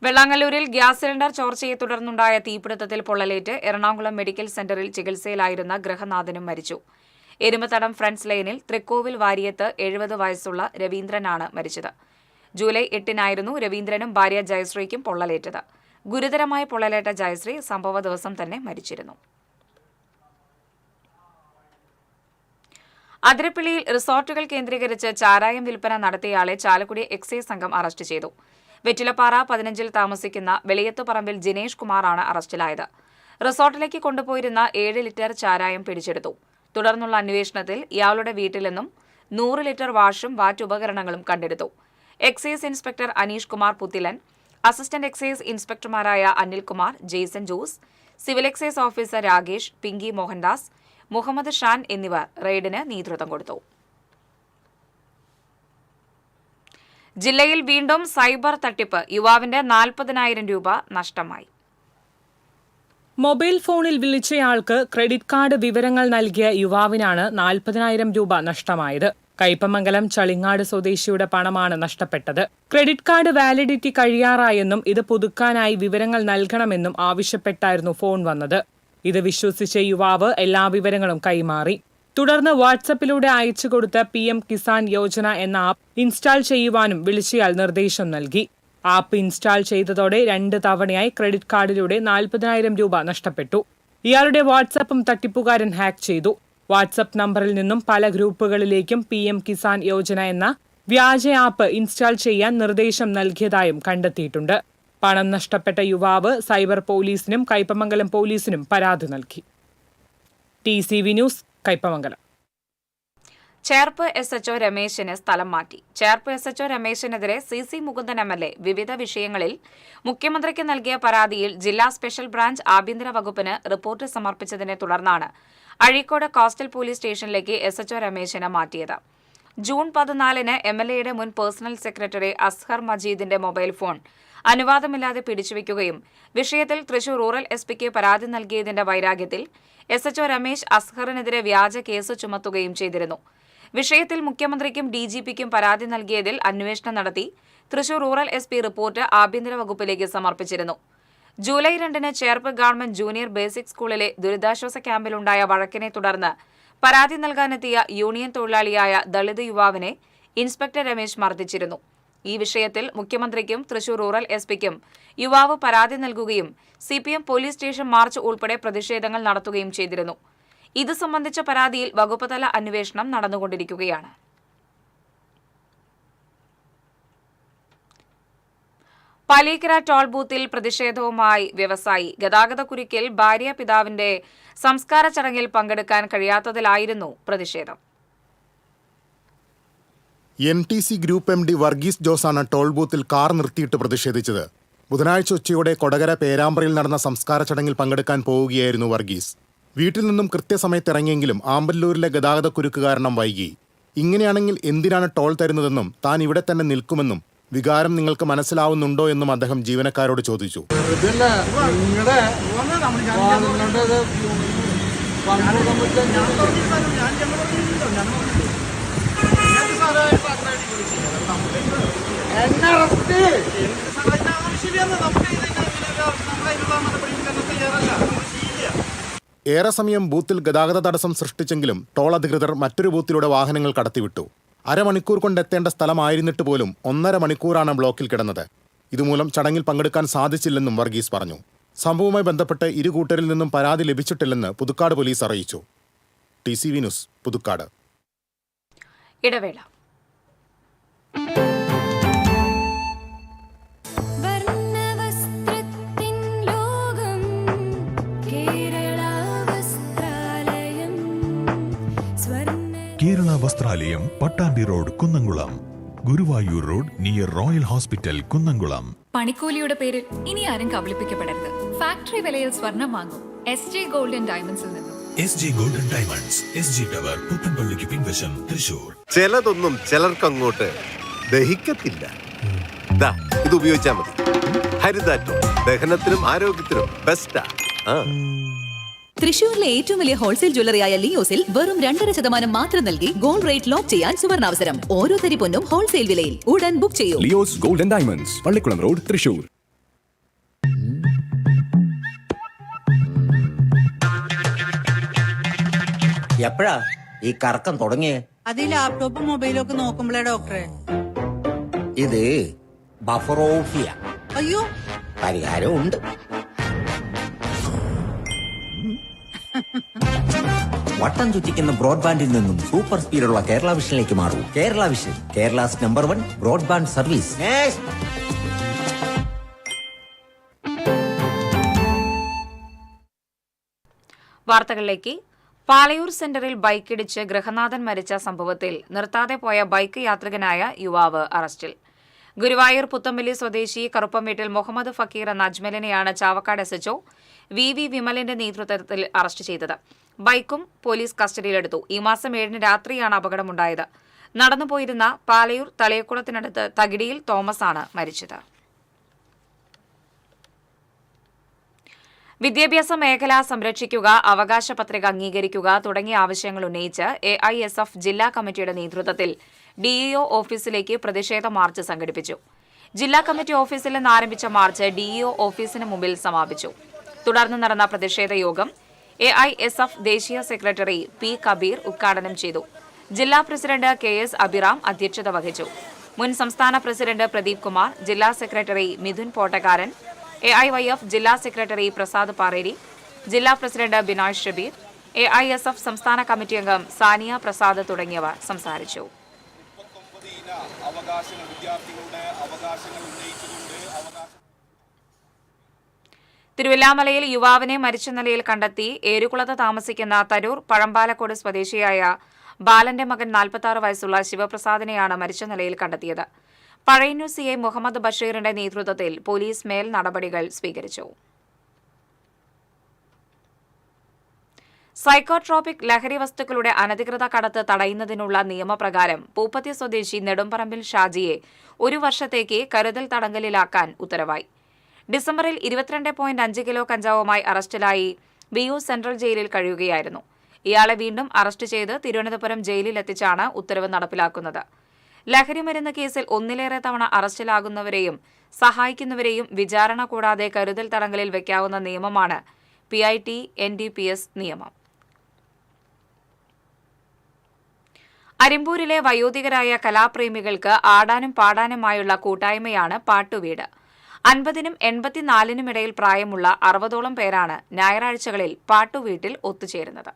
വെള്ളാങ്ങല്ലൂരിൽ ഗ്യാസ് സിലിണ്ടർ ചോർച്ചയെ തുടർന്നുണ്ടായ തീപിടുത്തത്തിൽ പൊള്ളലേറ്റ് എറണാകുളം മെഡിക്കൽ സെന്ററിൽ ചികിത്സയിലായിരുന്ന ഗൃഹനാഥനും മരിച്ചു. എരുമത്തടം ഫ്രണ്ട്സ് ലൈനിൽ തൃക്കോവിൽ വാരിയത്ത് 70 വയസ്സുള്ള രവീന്ദ്രനാണ് മരിച്ചത്. ജൂലൈ 8-നായിരുന്നു രവീന്ദ്രനും ഭാര്യ ജയശ്രീക്കും പൊള്ളലേറ്റത്. ഗുരുതരമായ പൊള്ളലേറ്റ ജയശ്രീ സംഭവ ദിവസം തന്നെ മരിച്ചിരുന്നു. അതിരപ്പള്ളിയിൽ റിസോർട്ടുകൾ കേന്ദ്രീകരിച്ച് ചാരായം വിൽപ്പന നടത്തിയയാളെ ചാലക്കുടി എക്സൈസ് സംഘം അറസ്റ്റ് ചെയ്തു. വെറ്റിലപ്പാറ 15-ൽ താമസിക്കുന്ന വെളിയത്തുപറമ്പിൽ ജിനേഷ് കുമാറാണ് അറസ്റ്റിലായത്. റിസോർട്ടിലേക്ക് കൊണ്ടുപോയിരുന്ന 7 ലിറ്റർ ചാരായം പിടിച്ചെടുത്തു. തുടർന്നുള്ള അന്വേഷണത്തിൽ ഇയാളുടെ വീട്ടിൽ നിന്നും 100 ലിറ്റർ വാഷും വാറ്റ് ഉപകരണങ്ങളും കണ്ടെടുത്തു. Excise inspector Aneesh Kumar Puthilan, assistant excise ഇൻസ്പെക്ടർമാരായ Anilkumar, Jaison Jose, civil excise officer Rakesh, Pinky Mohandas, Muhammad Shan എന്നിവർ റെയ്ഡിന് നേതൃത്വം കൊടുത്തു. ജില്ലയിൽ വീണ്ടും സൈബർ തട്ടിപ്പ്. യുവാവിന്റെ 40,000 രൂപ നഷ്ടമായി. മൊബൈൽ ഫോണിൽ വിളിച്ചയാൾക്ക് ക്രെഡിറ്റ് കാർഡ് വിവരങ്ങൾ നൽകിയ യുവാവിനാണ് 40,000 രൂപ നഷ്ടമായത്. കയ്പമംഗലം ചളിങ്ങാട് സ്വദേശിയുടെ പണമാണ് നഷ്ടപ്പെട്ടത്. ക്രെഡിറ്റ് കാർഡ് വാലിഡിറ്റി കഴിയാറായെന്നും ഇത് പുതുക്കാനായി വിവരങ്ങൾ നൽകണമെന്നും ആവശ്യപ്പെട്ടായിരുന്നു ഫോൺ വന്നത്. ഇത് വിശ്വസിച്ച യുവാവ് എല്ലാ വിവരങ്ങളും കൈമാറി. തുടർന്ന് വാട്സപ്പിലൂടെ അയച്ചു കൊടുത്ത PM കിസാൻ യോജന എന്ന ആപ്പ് ഇൻസ്റ്റാൾ ചെയ്യുവാനും വിളിച്ചയാൾ നിർദ്ദേശം നൽകി. ആപ്പ് ഇൻസ്റ്റാൾ ചെയ്തതോടെ 2 തവണയായി ക്രെഡിറ്റ് കാർഡിലൂടെ 40,000 രൂപ നഷ്ടപ്പെട്ടു. ഇയാളുടെ വാട്സപ്പും തട്ടിപ്പുകാരൻ ഹാക്ക് ചെയ്തു. വാട്സപ്പ് നമ്പറിൽ നിന്നും പല ഗ്രൂപ്പുകളിലേക്കും PM കിസാൻ യോജന എന്ന വ്യാജ ആപ്പ് ഇൻസ്റ്റാൾ ചെയ്യാൻ നിർദ്ദേശം നൽകിയതായും കണ്ടെത്തിയിട്ടുണ്ട്. പണം നഷ്ടപ്പെട്ട യുവാവ് സൈബർ പോലീസിനും കയ്പമംഗലം പോലീസിനും പരാതി നൽകി. TCV news, Kaipamangalam. Cherpu SHO രമേശിന് സ്ഥലം മാറ്റി. Cherpu SHO രമേശിനെതിരെ CC Mukundan MLA വിവിധ വിഷയങ്ങളിൽ മുഖ്യമന്ത്രിക്ക് നൽകിയ പരാതിയിൽ ജില്ലാ സ്പെഷ്യൽ ബ്രാഞ്ച് ആഭ്യന്തര വകുപ്പിന് റിപ്പോർട്ട് സമർപ്പിച്ചതിനെ തുടർന്നാണ് അഴീക്കോട് കോസ്റ്റൽ പോലീസ് സ്റ്റേഷനിലേക്ക് SHO രമേശിനെ മാറ്റിയത്. ജൂൺ 14-ന് MLAയുടെ മുൻ പേഴ്സണൽ സെക്രട്ടറി അസ്ഹർ മജീദിന്റെ മൊബൈൽ ഫോൺ അനുവാദമില്ലാതെ പിടിച്ചുവെക്കുകയും വിഷയത്തിൽ തൃശൂർ റൂറൽ SP-ക്ക് പരാതി നൽകിയതിന്റെ വൈരാഗ്യത്തിൽ SHO രമേശ് അസ്ഹറിനെതിരെ വ്യാജ കേസ് ചുമത്തുകയും ചെയ്തിരുന്നു. വിഷയത്തിൽ മുഖ്യമന്ത്രിക്കും DGP-ക്കും പരാതി നൽകിയതിൽ അന്വേഷണം നടത്തി തൃശൂർ റൂറൽ SP റിപ്പോർട്ട് ആഭ്യന്തര വകുപ്പിലേക്ക് സമർപ്പിച്ചിരുന്നു. ജൂലൈ 2-ന് ചേർപ്പ് ഗവൺമെന്റ് ജൂനിയർ ബേസിക് സ്കൂളിലെ ദുരിതാശ്വാസ ക്യാമ്പിലുണ്ടായ വഴക്കിനെ തുടർന്ന് പരാതി നൽകാനെത്തിയ യൂണിയൻ തൊഴിലാളിയായ ദളിത് യുവാവിനെ ഇൻസ്പെക്ടർ രമേശ് മർദ്ദിച്ചിരുന്നു. ഈ വിഷയത്തിൽ മുഖ്യമന്ത്രിക്കും തൃശൂർ റൂറൽ SP-ക്കും യുവാവ് പരാതി നൽകുകയും CPM പോലീസ് സ്റ്റേഷൻ മാർച്ച് ഉൾപ്പെടെ പ്രതിഷേധങ്ങൾ നടത്തുകയും ചെയ്തിരുന്നു. ഇത് സംബന്ധിച്ച പരാതിയിൽ വകുപ്പുതല അന്വേഷണം നടന്നുകൊണ്ടിരിക്കുകയാണ്. പലീക്കര ടോൾ ബൂത്തിൽ പ്രതിഷേധവുമായി വ്യവസായി. ഗതാഗതക്കുരുക്കിൽ ഭാര്യ പിതാവിന്റെ സംസ്കാര ചടങ്ങിൽ പങ്കെടുക്കാൻ കഴിയാത്തതിലായിരുന്നു പ്രതിഷേധം. MTC ഗ്രൂപ്പ് MD വർഗീസ് ജോസാണ് ടോൾ ബൂത്തിൽ കാർ നിർത്തിയിട്ട് പ്രതിഷേധിച്ചത്. ബുധനാഴ്ച ഉച്ചയോടെ കൊടകര പേരാമ്പ്രയിൽ നടന്ന സംസ്കാര ചടങ്ങിൽ പങ്കെടുക്കാൻ പോവുകയായിരുന്നു വർഗീസ്. വീട്ടിൽ നിന്നും കൃത്യസമയത്ത് ഇറങ്ങിയെങ്കിലും ആമ്പല്ലൂരിലെ ഗതാഗതക്കുരുക്ക് കാരണം വൈകി. ഇങ്ങനെയാണെങ്കിൽ എന്തിനാണ് ടോൾ തരുന്നതെന്നും താൻ ഇവിടെ തന്നെ നിൽക്കുമെന്നും വികാരം നിങ്ങൾക്ക് മനസ്സിലാവുന്നുണ്ടോ എന്നും അദ്ദേഹം ജീവനക്കാരോട് ചോദിച്ചു. ഏറെ സമയം ബൂത്തിൽ ഗതാഗത തടസ്സം സൃഷ്ടിച്ചെങ്കിലും ടോൾ അധികൃതർ മറ്റൊരു ബൂത്തിലൂടെ വാഹനങ്ങൾ കടത്തിവിട്ടു. അരമണിക്കൂർ കൊണ്ടെത്തേണ്ട സ്ഥലമായിരുന്നിട്ട് പോലും 1.5 മണിക്കൂറാണ് ബ്ലോക്കിൽ കിടന്നത്. ഇതുമൂലം ചടങ്ങിൽ പങ്കെടുക്കാൻ സാധിച്ചില്ലെന്നും വർഗീസ് പറഞ്ഞു. സംഭവവുമായി ബന്ധപ്പെട്ട് ഇരു കൂട്ടരിൽ നിന്നും പരാതി ലഭിച്ചിട്ടില്ലെന്ന് പുതുക്കാട് പോലീസ് അറിയിച്ചു. TCV news, Puthukkad. ഇടവേള. Kerala Vasthralayam, Pattambi road, Kunnamkulam. Guruvayur road near royal hospital, Kunnamkulam. പണിക്കൂലിയുടെ പേരിൽ ഇനി ആരും കബളിപ്പിക്കപ്പെടരുത്. ഫാക്ടറി വിലയിൽ സ്വർണം വാങ്ങും SJ ഗോൾഡ് ആൻഡ് ഡയമണ്ട്സിൽ നിന്നും. SJ golden diamonds, SG tower, പുത്തൻപള്ളിക്ക് പിൻവശം, തൃശൂർ. ചിലതൊന്നും ചിലർക്കങ്ങോട്ട് ദഹിക്കത്തില്ല. ഇത് ഉപയോഗിച്ചാൽ മതി. ഹരിതാറ്റോ ദഹനത്തിനും ആരോഗ്യത്തിനും ബെസ്റ്റാ. തൃശൂരിലെ ഏറ്റവും വലിയ ഹോൾസെയിൽ ജ്വല്ലറിയായ ലിയോസിൽ വെറും 2.5% മാത്രം നൽകി ഗോൾഡ് റേറ്റ് ലോക്ക് ചെയ്യാൻ സുവർണാവസരം. ഓരോ തരി പൊന്നും ഹോൾസെയിൽ വിലയിൽ. ഉടൻ ബുക്ക് ചെയ്യൂ. Leo's golden diamonds, Pallikulam road, Thrissur. എപ്പോഴാ ഈ കറക്കം തുടങ്ങിയേ? അത് ഈ ലാപ്ടോപ്പും മൊബൈലും ഒക്കെ നോക്കുമ്പോഴേ ഡോക്ടറെ. ഇത് ബഫറോഫിയ. അയ്യോ, പരിഹാരം ഉണ്ട്. വട്ടം ചുറ്റിക്കുന്ന ബ്രോഡ്ബാൻഡിൽ നിന്നും സൂപ്പർ സ്പീഡുള്ള കേരള വിഷനിലേക്ക് മാറൂ. Kerala vision, Kerala's number 1 broadband service. വാർത്തകളിലേക്ക്. പാലയൂർ സെന്ററിൽ ബൈക്കിടിച്ച് ഗൃഹനാഥൻ മരിച്ച സംഭവത്തിൽ നിർത്താതെ പോയ ബൈക്ക് യാത്രികനായ യുവാവ് അറസ്റ്റിൽ. ഗുരുവായൂർ പുത്തമ്പള്ളി സ്വദേശി കറുപ്പംവീട്ടിൽ മുഹമ്മദ് ഫക്കീർ എന്ന അജ്മലിനെയാണ് ചാവക്കാട് SHO VV വിമലിന്റെ നേതൃത്വത്തിൽ അറസ്റ്റ് ചെയ്തത്. ബൈക്കും പോലീസ് കസ്റ്റഡിയിലെടുത്തു. ഈ മാസം 7-ന് രാത്രിയാണ് അപകടമുണ്ടായത്. നടന്നുപോയിരുന്ന പാലയൂർ തളിയക്കുളത്തിനടുത്ത് തകിടിയിൽ തോമസ് ആണ് മരിച്ചത്. വിദ്യാഭ്യാസ മേഖല സംരക്ഷിക്കുക, അവകാശ പത്രിക അംഗീകരിക്കുക തുടങ്ങിയ ആവശ്യങ്ങൾ ഉന്നയിച്ച് AISF ജില്ലാ കമ്മിറ്റിയുടെ നേതൃത്വത്തിൽ DEO ഓഫീസിലേക്ക് പ്രതിഷേധ മാർച്ച് സംഘടിപ്പിച്ചു. ജില്ലാ കമ്മിറ്റി ഓഫീസിൽ നിന്ന് ആരംഭിച്ച മാർച്ച് DEO ഓഫീസിന് മുമ്പിൽ സമാപിച്ചു. തുടർന്ന് നടന്ന പ്രതിഷേധ യോഗം AISF ദേശീയ സെക്രട്ടറി P. കബീർ ഉദ്ഘാടനം ചെയ്തു. ജില്ലാ പ്രസിഡന്റ് KS അഭിറാം അധ്യക്ഷത വഹിച്ചു. മുൻ സംസ്ഥാന പ്രസിഡന്റ് പ്രദീപ് കുമാർ, ജില്ലാ സെക്രട്ടറി മിഥുൻ പോട്ടക്കാരൻ, AIYF ജില്ലാ സെക്രട്ടറി പ്രസാദ് പാറേരി, ജില്ലാ പ്രസിഡന്റ് ബിനോയ് ഷബീർ, AISF സംസ്ഥാന കമ്മിറ്റി അംഗം സാനിയ പ്രസാദ് തുടങ്ങിയവർ സംസാരിച്ചു. തിരുവല്ലാമലയിൽ യുവാവിനെ മരിച്ച നിലയിൽ കണ്ടെത്തി. ഏരുകുളത്ത് താമസിക്കുന്ന തരൂർ പഴമ്പാലക്കോട് സ്വദേശിയായ ബാലന്റെ മകൻ 46 വയസ്സുള്ള ശിവപ്രസാദിനെയാണ് മരിച്ച നിലയിൽ കണ്ടെത്തിയത്. പഴയന്നൂർ CI മുഹമ്മദ് ബഷീറിന്റെ നേതൃത്വത്തിൽ പോലീസ് മേൽ നടപടികൾ സ്വീകരിച്ചു. സൈക്കോട്രോപിക് ലഹരി വസ്തുക്കളുടെ അനധികൃത കടത്ത് തടയുന്നതിനുള്ള നിയമപ്രകാരം പൂപ്പത്തി സ്വദേശി നെടുമ്പറമ്പിൽ ഷാജിയെ 1 വർഷത്തേക്ക് കരുതൽ തടങ്കലിലാക്കാൻ ഉത്തരവായി. ഡിസംബറിൽ 22.5 കിലോ കഞ്ചാവുമായി അറസ്റ്റിലായി BU സെൻട്രൽ ജയിലിൽ കഴിയുകയായിരുന്നു. ഇയാളെ വീണ്ടും അറസ്റ്റ് ചെയ്ത് തിരുവനന്തപുരം ജയിലിലെത്തിച്ചാണ് ഉത്തരവ് നടപ്പിലാക്കുന്നത്. ലഹരിമരുന്ന് കേസിൽ 1-ലേറെ തവണ അറസ്റ്റിലാകുന്നവരെയും സഹായിക്കുന്നവരെയും വിചാരണ കൂടാതെ കരുതൽ തടങ്കലിൽ വയ്ക്കാവുന്ന നിയമമാണ് PIT NDPS നിയമം. അരിമ്പൂരിലെ വയോധികരായ കലാപ്രേമികൾക്ക് ആടാനും പാടാനുമായുള്ള കൂട്ടായ്മയാണ് പാട്ടുവീട്. 50-നും 84-നും ഇടയിൽ പ്രായമുള്ള 60ഓളം പേരാണ് ഞായറാഴ്ചകളിൽ പാട്ടുവീട്ടിൽ ഒത്തുചേരുന്നത്.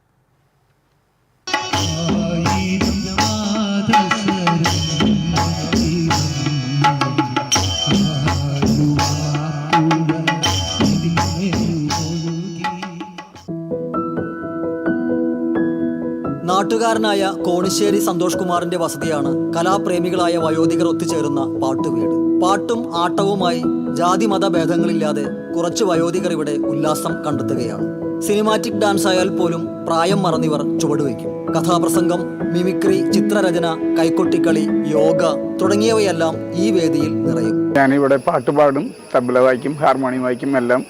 നാട്ടുകാർ എഴുത്തുകാരനായ കോണിശ്ശേരി സന്തോഷ് കുമാറിന്റെ വസതിയാണ് കലാപ്രേമികളായ വയോധികർ ഒത്തുചേരുന്ന പാട്ടുവീട്. പാട്ടും ആട്ടവുമായി ജാതി മത ഭേദങ്ങളില്ലാതെ കുറച്ച് വയോധികർ ഇവിടെ ഉല്ലാസം കണ്ടെത്തുകയാണ്. സിനിമാറ്റിക് ഡാൻസ് ആയാൽ പോലും പ്രായം മറന്നിവർ ചുവടുവയ്ക്കും. കഥാപ്രസംഗം, മിമിക്രി, ചിത്രരചന, കൈക്കൊട്ടിക്കളി, യോഗ തുടങ്ങിയവയെല്ലാം ഈ വേദിയിൽ നിറയും. ഞാനിവിടെ പാട്ട് പാടും, തബല വായിക്കും, ഹാർമോണിയം വായിക്കും, എല്ലാം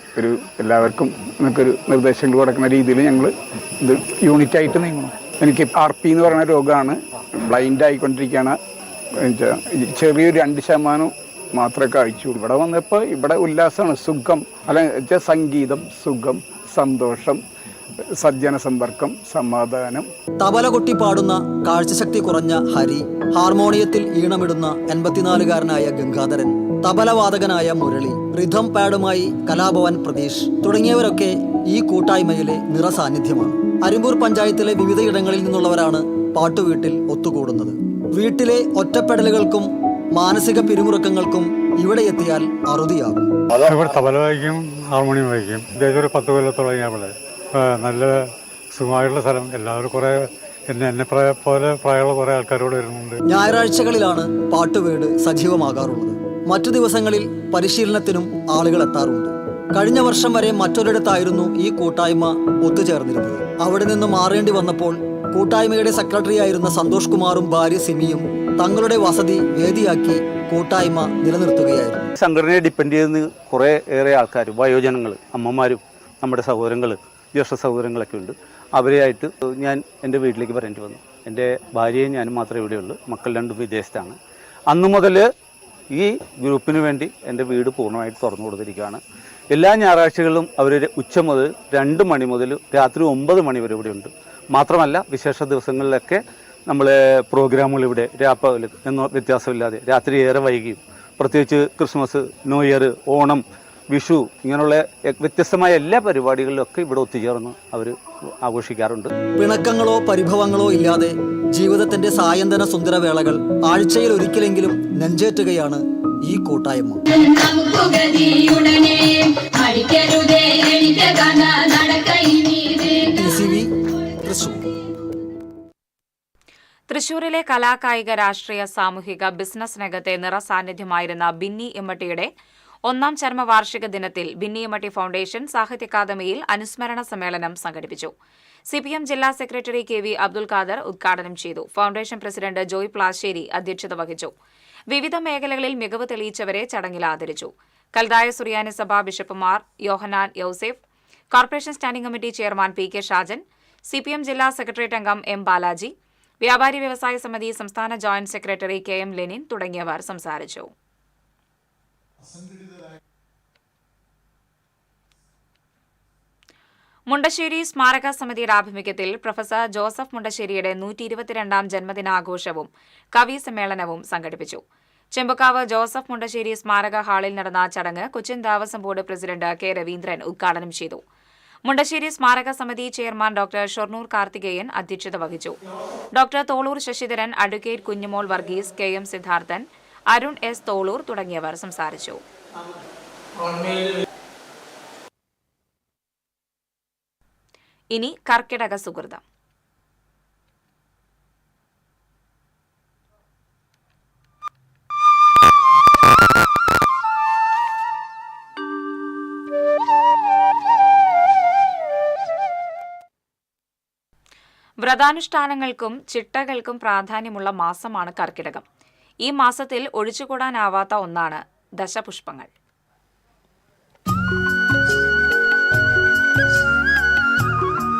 എല്ലാവർക്കും നമുക്കൊരു നിർദ്ദേശങ്ങൾ കൊടുക്കുന്ന രീതിയിൽ ഞങ്ങൾ ഇത് യൂണിറ്റായിട്ട് നീങ്ങണം. എനിക്ക് RP എന്ന് പറയുന്ന രോഗമാണ്, ബ്ലൈൻഡ് ആയിക്കൊണ്ടിരിക്കുകയാണ്. ചെറിയൊരു 2% മാത്രമേ കഴിച്ചുള്ളൂ. ഇവിടെ വന്നപ്പോൾ ഇവിടെ ഉല്ലാസമാണ്, സുഖം, അല്ല സംഗീതം, സുഖം, സന്തോഷം, സജ്ജന സമ്പർക്കം, സമാധാനം. തബല കൊട്ടി പാടുന്ന കാഴ്ചശക്തി കുറഞ്ഞ ഹരി, ഹാർമോണിയത്തിൽ ഈണമിടുന്ന 84-കാരനായ ഗംഗാധരൻ, തബലവാദകനായ മുരളി, റിഥം പാഡുമായി കലാഭവൻ പ്രതീഷ് തുടങ്ങിയവരൊക്കെ ഈ കൂട്ടായ്മയിലെ നിറസാന്നിധ്യമാണ്. അരിമ്പൂർ പഞ്ചായത്തിലെ വിവിധയിടങ്ങളിൽ നിന്നുള്ളവരാണ് പാട്ടുവീട്ടിൽ ഒത്തുകൂടുന്നത്. വീട്ടിലെ ഒറ്റപ്പെടലുകൾക്കും മാനസിക പിരിമുറുക്കങ്ങൾക്കും ഇവിടെ എത്തിയാൽ അറുതിയാകും. ഇവിടെ തബല വായിക്കും, ഹാർമോണിയം വായിക്കും. ഇദ്ദേഹം ഒരു 10 കൊല്ലത്തോളം ഞാൻ ഇവിടെ നല്ല സുഖമായിട്ടുള്ള സ്ഥലം. എല്ലാവരും കുറേ എന്നെ പോലെ പ്രായമുള്ള കുറേ ആൾക്കാരോട് വരുന്നുണ്ട്. ഞായറാഴ്ചകളിലാണ് പാട്ടുവീട് സജീവമാകാറുള്ളത്. മറ്റു ദിവസങ്ങളിൽ പരിശീലനത്തിനും ആളുകൾ എത്താറുണ്ട്. കഴിഞ്ഞ വർഷം വരെ മറ്റൊരിടത്തായിരുന്നു ഈ കൂട്ടായ്മ ഒത്തുചേർന്നിരുന്നത്. അവിടെ നിന്ന് മാറേണ്ടി വന്നപ്പോൾ കൂട്ടായ്മയുടെ സെക്രട്ടറിയായിരുന്ന സന്തോഷ് കുമാറും ഭാര്യ സിമിയും തങ്ങളുടെ വസതി വേദിയാക്കി കൂട്ടായ്മ നിലനിർത്തുകയായിരുന്നു. സംഘടനയെ ഡിപ്പെൻഡ് ചെയ്യുന്ന കുറേ ഏറെ ആൾക്കാർ, വയോജനങ്ങൾ, അമ്മമാരും നമ്മുടെ സഹോദരങ്ങൾ, ജ്യേഷ്ഠ സഹോദരങ്ങളൊക്കെ ഉണ്ട്. അവരെയായിട്ട് ഞാൻ എൻ്റെ വീട്ടിലേക്ക് വരേണ്ടി വന്നു. എൻ്റെ ഭാര്യയും ഞാനും മാത്രമേ ഇവിടെയുള്ളൂ. മക്കൾ 2 വിദേശത്താണ്. അന്നു മുതൽ ഈ ഗ്രൂപ്പിന് വേണ്ടി എൻ്റെ വീട് പൂർണ്ണമായിട്ട് തുറന്നു കൊടുത്തിരിക്കുകയാണ്. എല്ലാ ഞായറാഴ്ചകളിലും അവർ ഉച്ച മുതൽ 2 മണി മുതൽ രാത്രി 9 മണി വരെ ഇവിടെയുണ്ട്. മാത്രമല്ല വിശേഷ ദിവസങ്ങളിലൊക്കെ നമ്മൾ പ്രോഗ്രാമുകൾ ഇവിടെ രാപ്പകൽ എന്ന വ്യത്യാസമില്ലാതെ രാത്രി ഏറെ വൈകിയും, പ്രത്യേകിച്ച് Christmas, new year, Onam, Vishu ഇങ്ങനെയുള്ള വ്യത്യസ്തമായ എല്ലാ പരിപാടികളിലൊക്കെ ഇവിടെ ഒത്തുചേർന്ന് അവർ ആഘോഷിക്കാറുണ്ട്. പിണക്കങ്ങളോ പരിഭവങ്ങളോ ഇല്ലാതെ ജീവിതത്തിന്റെ സായന്തന സുന്ദരവേളകൾ ആഴ്ചയിൽ ഒരിക്കലെങ്കിലും നെഞ്ചേറ്റുകയാണ് ഈ കൂട്ടായ്മ. തൃശൂരിലെ കലാകായിക രാഷ്ട്രീയ സാമൂഹിക ബിസിനസ് രംഗത്തെ നിറസാന്നിധ്യമായിരുന്ന ബിന്നി ഇമ്മട്ടിയുടെ 1ാം ചരമവാർഷിക ദിനത്തിൽ ബിന്നി ഇമ്മട്ടി ഫൗണ്ടേഷൻ സാഹിത്യ അക്കാദമിയിൽ അനുസ്മരണ സമ്മേളനം സംഘടിപ്പിച്ചു. CPM ജില്ലാ സെക്രട്ടറി KV അബ്ദുൽ ഖാദർ ഉദ്ഘാടനം ചെയ്തു. ഫൗണ്ടേഷൻ പ്രസിഡന്റ് ജോയ് പ്ലാശ്ശേരി അധ്യക്ഷത വഹിച്ചു. വിവിധ മേഖലകളിൽ മികവ് തെളിയിച്ചവരെ ചടങ്ങിൽ ആദരിച്ചു. കൽദായ സുറിയാനി സഭ ബിഷപ്പുമാർ Yohannan Yousef, corporation standing committee chairman PK Shajan, CPM ജില്ലാ സെക്രട്ടേറിയറ്റ് അംഗം M ബാലാജി, വ്യാപാരി വ്യവസായ സമിതി സംസ്ഥാന ജോയിന്റ് സെക്രട്ടറി KM ലെനിൻ തുടങ്ങിയവർ സംസാരിച്ചു. മുണ്ടശ്ശേരി സ്മാരക സമിതിയുടെ ആഭിമുഖ്യത്തിൽ പ്രൊഫസർ ജോസഫ് മുണ്ടശ്ശേരിയുടെ 122ാം ജന്മദിനാഘോഷവും കവി സമ്മേളനവും സംഘടിപ്പിച്ചു. ചെമ്പക്കാവ് ജോസഫ് മുണ്ടശ്ശേരി സ്മാരക ഹാളിൽ നടന്ന ചടങ്ങ് Cochin Devaswom board president K Raveendran ഉദ്ഘാടനം ചെയ്തു. മുണ്ടശ്ശേരി സ്മാരക സമിതി ചെയർമാൻ ഡോക്ടർ ഷൊർണൂർ കാർത്തികേയൻ അധ്യക്ഷത വഹിച്ചു. ഡോക്ടർ തോളൂർ ശശിധരൻ, അഡ്വക്കേറ്റ് കുഞ്ഞുമോൾ വർഗീസ്, KM സിദ്ധാർത്ഥൻ, അരുൺ S തോളൂർ തുടങ്ങിയവർ സംസാരിച്ചു. ഇനി കർക്കിടക സുകൃതം. വ്രതാനുഷ്ഠാനങ്ങൾക്കും ചിട്ടകൾക്കും പ്രാധാന്യമുള്ള മാസമാണ് കർക്കിടകം. ഈ മാസത്തിൽ ഒഴിച്ചുകൂടാനാവാത്ത ഒന്നാണ് ദശപുഷ്പങ്ങൾ.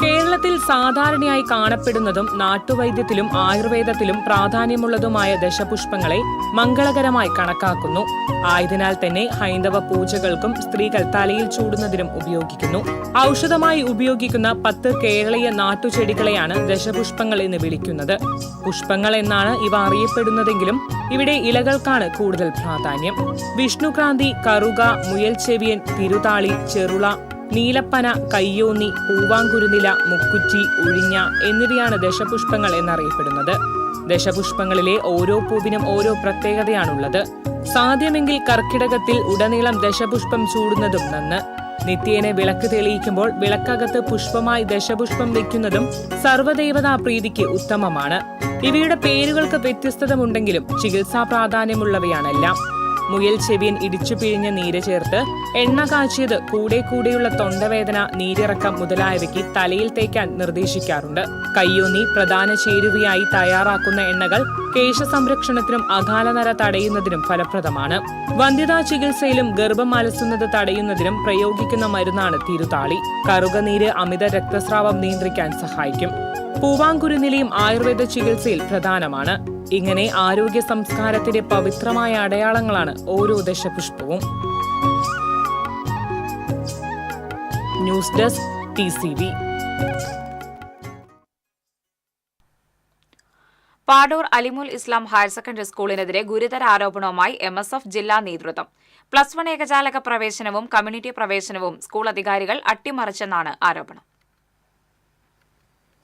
കേരളത്തിൽ സാധാരണയായി കാണപ്പെടുന്നതും നാട്ടുവൈദ്യത്തിലും ആയുർവേദത്തിലും പ്രാധാന്യമുള്ളതുമായ ദശപുഷ്പങ്ങളെ മംഗളകരമായി കണക്കാക്കുന്നു. ആയതിനാൽ തന്നെ ഹൈന്ദവ പൂജകൾക്കും സ്ത്രീകൾ തലയിൽ ചൂടുന്നതിനും ഉപയോഗിക്കുന്നു. ഔഷധമായി ഉപയോഗിക്കുന്ന 10 കേരളീയ നാട്ടുചെടികളെയാണ് ദശപുഷ്പങ്ങൾ എന്ന് വിളിക്കുന്നത്. പുഷ്പങ്ങൾ എന്നാണ് ഇവ അറിയപ്പെടുന്നതെങ്കിലും ഇവിടെ ഇലകൾക്കാണ് കൂടുതൽ പ്രാധാന്യം. വിഷ്ണുക്രാന്തി, കറുക, മുയൽച്ചെവിയൻ, തിരുതാളി, ചെറുള, നീലപ്പന, കയ്യോന്നി, പൂവാങ്കുരുനില, മുക്കുറ്റി, ഉഴിഞ്ഞ എന്നിവയാണ് ദശപുഷ്പങ്ങൾ എന്നറിയപ്പെടുന്നത്. ദശപുഷ്പങ്ങളിലെ ഓരോ പൂവിനും ഓരോ പ്രത്യേകതയാണുള്ളത്. സാധ്യമെങ്കിൽ കർക്കിടകത്തിൽ ഉടനീളം ദശപുഷ്പം ചൂടുന്നതും നന്ന്. നിത്യേന വിളക്ക് തെളിയിക്കുമ്പോൾ വിളക്കകത്ത് പുഷ്പമായി ദശപുഷ്പം വെക്കുന്നതും സർവ്വദേവതാ പ്രീതിക്ക് ഉത്തമമാണ്. ഇവയുടെ പേരുകൾക്ക് വ്യത്യസ്തതമുണ്ടെങ്കിലും ചികിത്സാ പ്രാധാന്യമുള്ളവയാണെല്ലാം. മുയൽ ചെവിയൻ ഇടിച്ചു പിഴിഞ്ഞ നീര് ചേർത്ത് എണ്ണ കാച്ചിയത് കൂടെയുള്ള തൊണ്ടവേദന, നീരിറക്കം മുതലായവയ്ക്ക് തലയിൽ തേക്കാൻ നിർദ്ദേശിക്കാറുണ്ട്. കയ്യോന്നി പ്രധാന ചേരുവയായി തയ്യാറാക്കുന്ന എണ്ണകൾ കേശസംരക്ഷണത്തിനും അകാലനര തടയുന്നതിനും ഫലപ്രദമാണ്. വന്ധ്യതാ ചികിത്സയിലും ഗർഭം അലസുന്നത് തടയുന്നതിനും പ്രയോഗിക്കുന്ന മരുന്നാണ് തിരുതാളി. കറുകനീര് അമിത രക്തസ്രാവം നിയന്ത്രിക്കാൻ സഹായിക്കും. പൂവാങ്കുരുനിലയും ആയുർവേദ ചികിത്സയിൽ പ്രധാനമാണ്. ഇങ്ങനെ ആരോഗ്യ സംസ്കാരത്തിന്റെ പവിത്രമായ അടയാളങ്ങളാണ് ഓരോ ദശപുഷ്പവും. News desk TCV. Padoor Alimul Islam higher secondary സ്കൂളിനെതിരെ ഗുരുതര ആരോപണവുമായി MSF ജില്ലാ നേതൃത്വം. +1 ഏകജാലക പ്രവേശനവും കമ്മ്യൂണിറ്റി പ്രവേശനവും സ്കൂൾ അധികാരികൾ അട്ടിമറിച്ചെന്നാണ് ആരോപണം.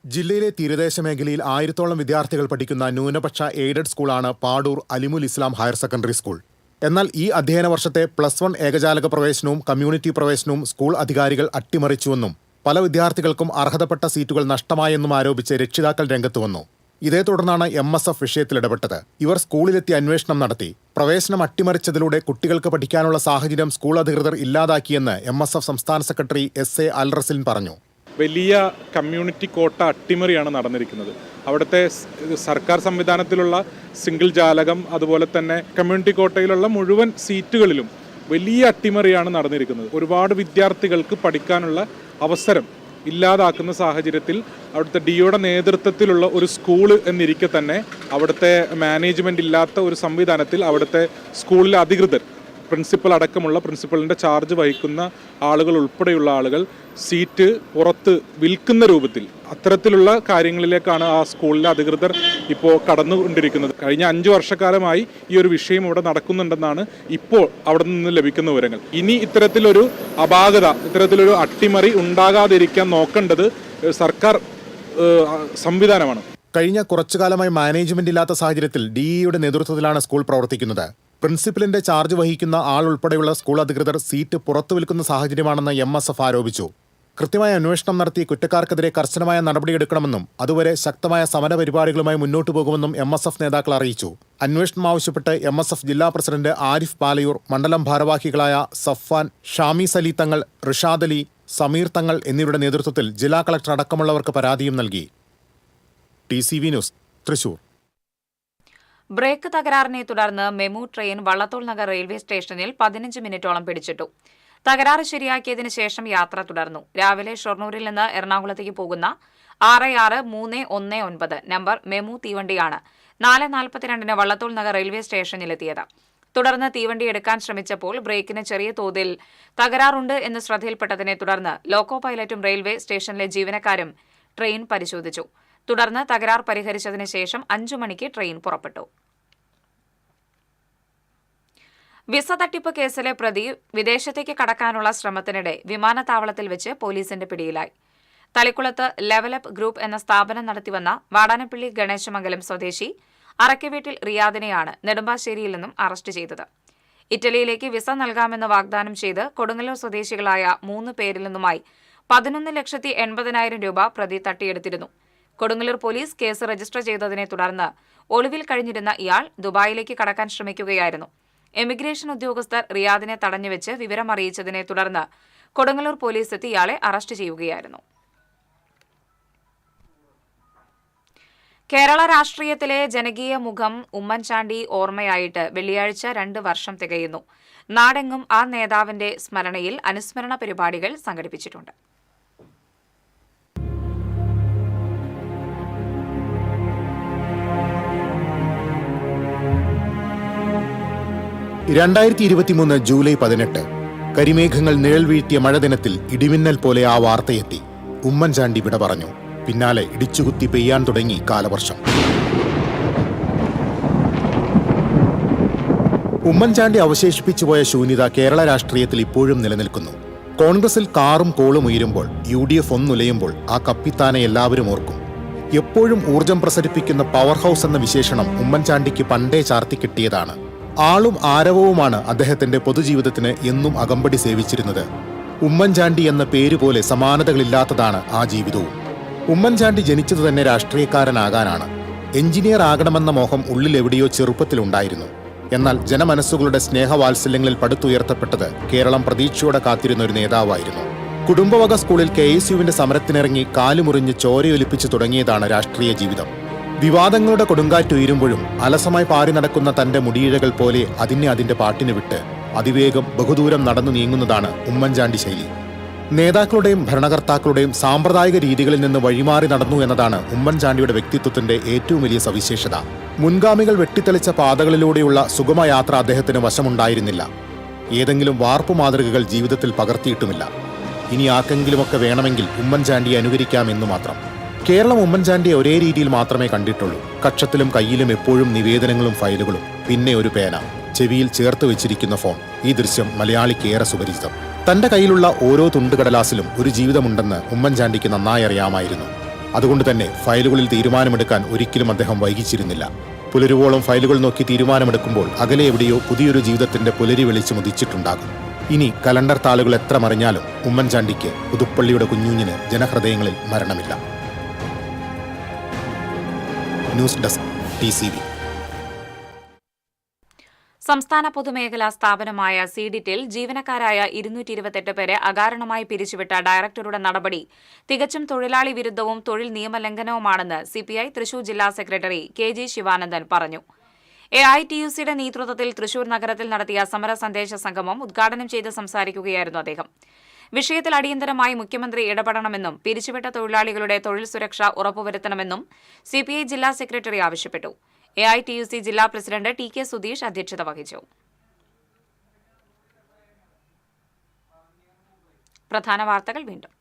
ജില്ലയിലെ തീരദേശ മേഖലയിൽ 1000-ഓളം വിദ്യാർത്ഥികൾ പഠിക്കുന്ന ന്യൂനപക്ഷ എയ്ഡഡ് സ്കൂളാണ് Padur Alimul Islam higher secondary school. എന്നാൽ ഈ അധ്യയന വർഷത്തെ +1 ഏകജാലക പ്രവേശനവും കമ്മ്യൂണിറ്റി പ്രവേശനവും സ്കൂൾ അധികാരികൾ അട്ടിമറിച്ചുവെന്നും പല വിദ്യാർത്ഥികൾക്കും അർഹതപ്പെട്ട സീറ്റുകൾ നഷ്ടമായെന്നും ആരോപിച്ച് രക്ഷിതാക്കൾ രംഗത്ത് വന്നു. ഇതേ തുടർന്നാണ് MSF വിഷയത്തിൽ ഇടപെട്ടത്. ഇവർ സ്കൂളിലെത്തി അന്വേഷണം നടത്തി. പ്രവേശനം അട്ടിമറിച്ചതിലൂടെ കുട്ടികൾക്ക് പഠിക്കാനുള്ള സാഹചര്യം സ്കൂൾ അധികൃതർ ഇല്ലാതാക്കിയെന്ന് MSF സംസ്ഥാന സെക്രട്ടറി SA അൽ റസിൻ പറഞ്ഞു. വലിയ കമ്മ്യൂണിറ്റി കോട്ട അട്ടിമറിയാണ് നടന്നിരിക്കുന്നത്. അവിടുത്തെ സർക്കാർ സംവിധാനത്തിലുള്ള സിംഗിൾ ജാലകം, അതുപോലെ തന്നെ കമ്മ്യൂണിറ്റി കോട്ടയിലുള്ള മുഴുവൻ സീറ്റുകളിലും വലിയ അട്ടിമറിയാണ് നടന്നിരിക്കുന്നത്. ഒരുപാട് വിദ്യാർത്ഥികൾക്ക് പഠിക്കാനുള്ള അവസരം ഇല്ലാതാക്കുന്ന സാഹചര്യത്തിൽ അവിടുത്തെ DOയുടെ നേതൃത്വത്തിലുള്ള ഒരു സ്കൂള് എന്നിരിക്കെ തന്നെ അവിടുത്തെ മാനേജ്മെൻ്റ് ഇല്ലാത്ത ഒരു സംവിധാനത്തിൽ അവിടുത്തെ സ്കൂളിലെ അധികൃതർ, പ്രിൻസിപ്പൽ അടക്കമുള്ള പ്രിൻസിപ്പലിൻ്റെ ചാർജ് വഹിക്കുന്ന ആളുകൾ ഉൾപ്പെടെയുള്ള ആളുകൾ സീറ്റ് പുറത്ത് വിൽക്കുന്ന രൂപത്തിൽ അത്തരത്തിലുള്ള കാര്യങ്ങളിലേക്കാണ് ആ സ്കൂളിലെ അധികൃതർ ഇപ്പോൾ കടന്നുകൊണ്ടിരിക്കുന്നത്. കഴിഞ്ഞ 5 വർഷക്കാലമായി ഈ ഒരു വിഷയം ഇവിടെ നടക്കുന്നുണ്ടെന്നാണ് ഇപ്പോൾ അവിടെ നിന്ന് ലഭിക്കുന്ന വിവരങ്ങൾ. ഇനി ഇത്തരത്തിലൊരു അപാകത, ഇത്തരത്തിലൊരു അട്ടിമറി ഉണ്ടാകാതിരിക്കാൻ നോക്കേണ്ടത് സർക്കാർ സംവിധാനമാണ്. കഴിഞ്ഞ കുറച്ചുകാലമായി മാനേജ്മെന്റ് ഇല്ലാത്ത സാഹചര്യത്തിൽ DEയുടെ നേതൃത്വത്തിലാണ് സ്കൂൾ പ്രവർത്തിക്കുന്നത്. പ്രിൻസിപ്പലിന്റെ ചാർജ് വഹിക്കുന്ന ആൾ ഉൾപ്പെടെയുള്ള സ്കൂൾ അധികൃതർ സീറ്റ് പുറത്തു വിൽക്കുന്ന സാഹചര്യമാണെന്ന് MSF ആരോപിച്ചു. കൃത്യമായ അന്വേഷണം നടത്തി കുറ്റക്കാർക്കെതിരെ കർശനമായ നടപടിയെടുക്കണമെന്നും അതുവരെ ശക്തമായ സമരപരിപാടികളുമായി മുന്നോട്ടു പോകുമെന്നും MSF നേതാക്കൾ അറിയിച്ചു. അന്വേഷണം ആവശ്യപ്പെട്ട് MSF ജില്ലാ പ്രസിഡന്റ് ആരിഫ് പാലയൂർ, മണ്ഡലം ഭാരവാഹികളായ സഫ്വാൻ, ഷാമി സലി തങ്ങൾ, റിഷാദ് അലി, സമീർ തങ്ങൾ എന്നിവരുടെ നേതൃത്വത്തിൽ ജില്ലാ കളക്ടർ അടക്കമുള്ളവർക്ക് പരാതിയും നൽകി. TCV news, Thrissur. ബ്രേക്ക് തകരാറിനെ തുടർന്ന് MEMU train Vallathol Nagar railway സ്റ്റേഷനിൽ 15 മിനിറ്റോളം പിടിച്ചിട്ടു. തകരാറ് ശരിയാക്കിയതിനു ശേഷം യാത്ര തുടർന്നു. രാവിലെ ഷൊർണൂരിൽ നിന്ന് എറണാകുളത്തേക്ക് പോകുന്ന 66319 നമ്പർ മെമു തീവണ്ടിയാണ് 4:42 വള്ളത്തോൾ നഗർ റെയിൽവേ സ്റ്റേഷനിലെത്തിയത്. തുടർന്ന് തീവണ്ടി എടുക്കാൻ ശ്രമിച്ചപ്പോൾ ബ്രേക്കിന് ചെറിയ തോതിൽ തകരാറുണ്ട് എന്ന് ശ്രദ്ധയിൽപ്പെട്ടതിനെ തുടർന്ന് ലോക്കോ പൈലറ്റും റെയിൽവേ സ്റ്റേഷനിലെ ജീവനക്കാരും ട്രെയിൻ പരിശോധിച്ചു. തുടർന്ന് തകരാർ പരിഹരിച്ചതിന് ശേഷം 5 മണിക്ക് ട്രെയിൻ പുറപ്പെട്ടു. വിസ തട്ടിപ്പ് കേസിലെ പ്രതി വിദേശത്തേക്ക് കടക്കാനുള്ള ശ്രമത്തിനിടെ വിമാനത്താവളത്തിൽ വെച്ച് പോലീസിന്റെ പിടിയിലായി. തളിക്കുളത്ത് ലെവലപ്പ് ഗ്രൂപ്പ് എന്ന സ്ഥാപനം നടത്തിവന്ന വാടാനപ്പള്ളി ഗണേശമംഗലം സ്വദേശി അറക്കവീട്ടിൽ റിയാദിനെയാണ് നെടുമ്പാശ്ശേരിയിൽ നിന്നും അറസ്റ്റ് ചെയ്തത്. ഇറ്റലിയിലേക്ക് വിസ നൽകാമെന്ന് വാഗ്ദാനം ചെയ്ത് കൊടുങ്ങല്ലൂർ സ്വദേശികളായ 3 പേരിൽ നിന്നുമായി 11,80,000 രൂപ പ്രതി തട്ടിയെടുത്തിരുന്നു. കൊടുങ്ങല്ലൂർ പോലീസ് കേസ് രജിസ്റ്റർ ചെയ്തതിനെ തുടർന്ന് ഒളിവിൽ കഴിഞ്ഞിരുന്ന ഇയാൾ ദുബായിലേക്ക് കടക്കാൻ ശ്രമിക്കുകയായിരുന്നു. എമിഗ്രേഷൻ ഉദ്യോഗസ്ഥർ റിയാദിനെ തടഞ്ഞുവെച്ച് വിവരമറിയിച്ചതിനെ തുടർന്ന് കൊടുങ്ങല്ലൂർ പോലീസ് എത്തി ഇയാളെ അറസ്റ്റ് ചെയ്യുകയായിരുന്നു. കേരള രാഷ്ട്രീയത്തിലെ ജനകീയ മുഖം ഉമ്മൻചാണ്ടി ഓർമ്മയായിട്ട് വെള്ളിയാഴ്ച 2 വർഷം തികയുന്നു. നാടെങ്ങും ആ നേതാവിന്റെ സ്മരണയിൽ അനുസ്മരണ പരിപാടികൾ സംഘടിപ്പിച്ചിട്ടുണ്ട്. 2023 ജൂലൈ 18 കരിമേഘങ്ങൾ നിഴൽ വീഴ്ത്തിയ മഴദിനത്തിൽ ഇടിമിന്നൽ പോലെ ആ വാർത്തയെത്തി. ഉമ്മൻചാണ്ടി വിട പറഞ്ഞു. പിന്നാലെ ഇടിച്ചുകുത്തി പെയ്യാൻ തുടങ്ങി കാലവർഷം. ഉമ്മൻചാണ്ടി അവശേഷിപ്പിച്ചുപോയ ശൂന്യത കേരള രാഷ്ട്രീയത്തിൽ ഇപ്പോഴും നിലനിൽക്കുന്നു. കോൺഗ്രസിൽ കാറും കോളും ഉയരുമ്പോൾ, UDF ഒന്നുലയുമ്പോൾ ആ കപ്പിത്താനെ എല്ലാവരും ഓർക്കും. എപ്പോഴും ഊർജം പ്രസരിപ്പിക്കുന്ന പവർ ഹൗസ് എന്ന വിശേഷണം ഉമ്മൻചാണ്ടിക്ക് പണ്ടേ ചാർത്തിക്കിട്ടിയതാണ്. ആളും ആരവവുമാണ് അദ്ദേഹത്തിന്റെ പൊതുജീവിതത്തിന് എന്നും അകമ്പടി സേവിച്ചിരുന്നത്. ഉമ്മൻചാണ്ടി എന്ന പേരുപോലെ സമാനതകളില്ലാത്തതാണ് ആ ജീവിതവും. ഉമ്മൻചാണ്ടി ജനിച്ചത് തന്നെ രാഷ്ട്രീയക്കാരനാകാനാണ്. എഞ്ചിനീയർ ആകണമെന്ന മോഹം ഉള്ളിലെവിടെയോ ചെറുപ്പത്തിലുണ്ടായിരുന്നു. എന്നാൽ ജനമനസ്സുകളുടെ സ്നേഹവാത്സല്യങ്ങളിൽ പടുത്തുയർത്തപ്പെട്ടത് കേരളം പ്രതീക്ഷയോടെ കാത്തിരുന്ന ഒരു നേതാവായിരുന്നു. കുടുംബവക സ്കൂളിൽ KSUവിന്റെ സമരത്തിനിറങ്ങി കാലുമുറിഞ്ഞ് ചോരയൊലിപ്പിച്ചു തുടങ്ങിയതാണ് രാഷ്ട്രീയ ജീവിതം. വിവാദങ്ങളുടെ കൊടുങ്കാറ്റുയരുമ്പോഴും അലസമായി പാറി നടക്കുന്ന തന്റെ മുടിയിഴകൾ പോലെ അതിന്റെ പാട്ടിന് വിട്ട് അതിവേഗം ബഹുദൂരം നടന്നു നീങ്ങുന്നതാണ് ഉമ്മൻചാണ്ടി ശൈലി. നേതാക്കളുടെയും ഭരണകർത്താക്കളുടെയും സാമ്പ്രദായിക രീതികളിൽ നിന്ന് വഴിമാറി നടന്നു എന്നതാണ് ഉമ്മൻചാണ്ടിയുടെ വ്യക്തിത്വത്തിന്റെ ഏറ്റവും വലിയ സവിശേഷത. മുൻഗാമികൾ വെട്ടിത്തെളിച്ച പാതകളിലൂടെയുള്ള സുഗമയാത്ര അദ്ദേഹത്തിന് വശമുണ്ടായിരുന്നില്ല. ഏതെങ്കിലും വാർപ്പു മാതൃകകൾ ജീവിതത്തിൽ പകർത്തിയിട്ടുമില്ല. ഇനി ആർക്കെങ്കിലുമൊക്കെ വേണമെങ്കിൽ ഉമ്മൻചാണ്ടിയെ അനുകരിക്കാമെന്നു മാത്രം. കേരളം ഉമ്മൻചാണ്ടിയെ ഒരേ രീതിയിൽ മാത്രമേ കണ്ടിട്ടുള്ളൂ. കക്ഷത്തിലും കയ്യിലും എപ്പോഴും നിവേദനങ്ങളും ഫയലുകളും, പിന്നെ ഒരു പേന, ചെവിയിൽ ചേർത്ത് വെച്ചിരിക്കുന്ന ഫോൺ. ഈ ദൃശ്യം മലയാളിക്ക് ഏറെ സുപരിചിതം. തന്റെ കയ്യിലുള്ള ഓരോ തുണ്ടുകടലാസിലും ഒരു ജീവിതമുണ്ടെന്ന് ഉമ്മൻചാണ്ടിക്ക് നന്നായി അറിയാമായിരുന്നു. അതുകൊണ്ട് തന്നെ ഫയലുകളിൽ തീരുമാനമെടുക്കാൻ ഒരിക്കലും അദ്ദേഹം വൈകിച്ചിരുന്നില്ല. പുലരുവോളം ഫയലുകൾ നോക്കി തീരുമാനമെടുക്കുമ്പോൾ അകലെ എവിടെയോ പുതിയൊരു ജീവിതത്തിന്റെ പുലരി വെളിച്ചം ഉദിച്ചിട്ടുണ്ടാകും. ഇനി കലണ്ടർ താളുകൾ എത്ര മറിഞ്ഞാലും ഉമ്മൻചാണ്ടിക്ക്, പുതുപ്പള്ളിയുടെ കുഞ്ഞുഞ്ഞിന് ജനഹൃദയങ്ങളിൽ മരണമില്ല. News desk TCV. സംസ്ഥാന പൊതുമേഖലാ സ്ഥാപനമായ സീഡിറ്റിൽ ജീവനക്കാരായ 228 പേരെ അകാരണമായി പിരിച്ചുവിട്ട ഡയറക്ടറുടെ നടപടി തികച്ചും തൊഴിലാളി വിരുദ്ധവും തൊഴിൽ നിയമലംഘനവുമാണെന്ന് CPI തൃശൂർ ജില്ലാ സെക്രട്ടറി KG ശിവാനന്ദൻ പറഞ്ഞു. AITUCയുടെ നേതൃത്വത്തിൽ തൃശൂർ നഗരത്തിൽ നടത്തിയ സമര സന്ദേശ സംഗമം ഉദ്ഘാടനം ചെയ്ത് സംസാരിക്കുകയായിരുന്നു അദ്ദേഹം. വിഷയത്തിൽ അടിയന്തരമായി മുഖ്യമന്ത്രി ഇടപെടണമെന്നും പിരിച്ചുവിട്ട തൊഴിലാളികളുടെ തൊഴിൽ സുരക്ഷ ഉറപ്പുവരുത്തണമെന്നും CPI ജില്ലാ സെക്രട്ടറി ആവശ്യപ്പെട്ടു. AITUC ജില്ലാ പ്രസിഡന്റ് TK സുധീഷ് അധ്യക്ഷത വഹിച്ചു. പ്രധാന വാർത്തകൾ വീണ്ടും.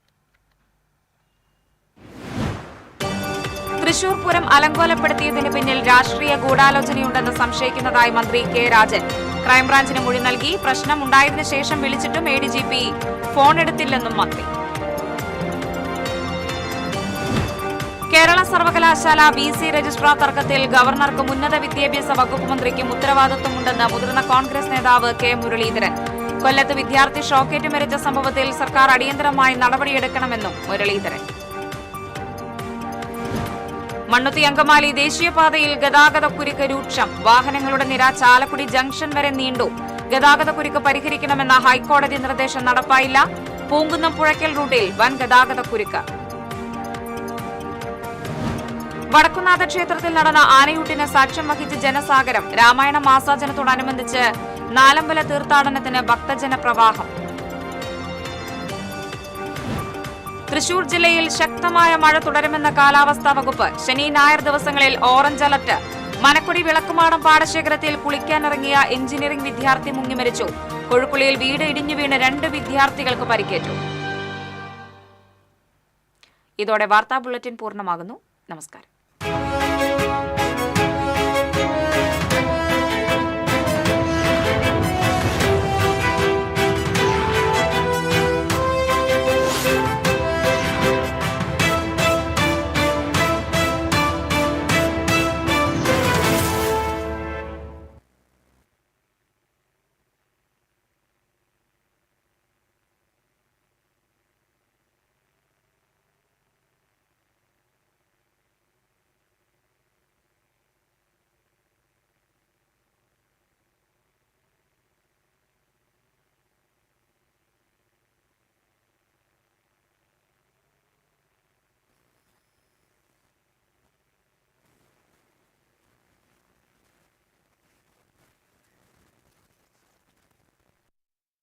തൃശൂർ പൂരം അലങ്കോലപ്പെടുത്തിയതിന് പിന്നിൽ രാഷ്ട്രീയ ഗൂഢാലോചനയുണ്ടെന്ന് സംശയിക്കുന്നതായി മന്ത്രി K രാജൻ. ക്രൈംബ്രാഞ്ചിന് മൊഴി നൽകി. പ്രശ്നം ഉണ്ടായതിനു ശേഷം വിളിച്ചിട്ടും ADGP ഫോൺ എടുത്തില്ലെന്നും മന്ത്രി. കേരള സർവകലാശാല VC രജിസ്ട്രാർ തർക്കത്തിൽ ഗവർണർക്കും ഉന്നത വിദ്യാഭ്യാസ വകുപ്പ് മന്ത്രിക്കും ഉത്തരവാദിത്വമുണ്ടെന്ന് മുതിർന്ന കോൺഗ്രസ് നേതാവ് K മുരളീധരൻ. കൊല്ലത്ത് വിദ്യാർത്ഥി ഷോക്കേറ്റ് മരിച്ച സംഭവത്തിൽ സർക്കാർ അടിയന്തരമായി നടപടിയെടുക്കണമെന്നും മുരളീധരൻ. മണ്ണുത്തി അങ്കമാലി ദേശീയപാതയിൽ ഗതാഗതക്കുരുക്ക് രൂക്ഷം. വാഹനങ്ങളുടെ നിര ചാലക്കുടി ജംഗ്ഷൻ വരെ നീണ്ടു. ഗതാഗതക്കുരുക്ക് പരിഹരിക്കണമെന്ന ഹൈക്കോടതി നിർദ്ദേശം നടപ്പായില്ല. പൂങ്കുന്നം പുഴയ്ക്കൽ റൂട്ടിൽ വൻ ഗതാഗതക്കുരുക്ക്. വടക്കുന്നാഥ ക്ഷേത്രത്തിൽ നടന്ന ആനയൂട്ടിന് സാക്ഷ്യം വഹിച്ച് ജനസാഗരം. രാമായണ മാസാചരണത്തോടനുബന്ധിച്ച് നാലമ്പല തീർത്ഥാടനത്തിന് ഭക്തജന പ്രവാഹം. തൃശൂർ ജില്ലയിൽ ശക്തമായ മഴ തുടരുമെന്ന കാലാവസ്ഥാ വകുപ്പ്. ശനി ഞായർ ദിവസങ്ങളിൽ ഓറഞ്ച് അലർട്ട്. മനക്കുടി വിളക്കുമാടം പാടശേഖരത്തിൽ കുളിക്കാനിറങ്ങിയ എഞ്ചിനീയറിംഗ് വിദ്യാർത്ഥി മുങ്ങിമരിച്ചു. കൊഴുക്കുളിയിൽ വീട് ഇടിഞ്ഞു വീണ് 2 വിദ്യാർത്ഥികൾക്ക് പരിക്കേറ്റു. ഇതോടെ വാർത്താ ബുള്ളറ്റിൻ പൂർണ്ണമാകുന്നു. നമസ്കാരം.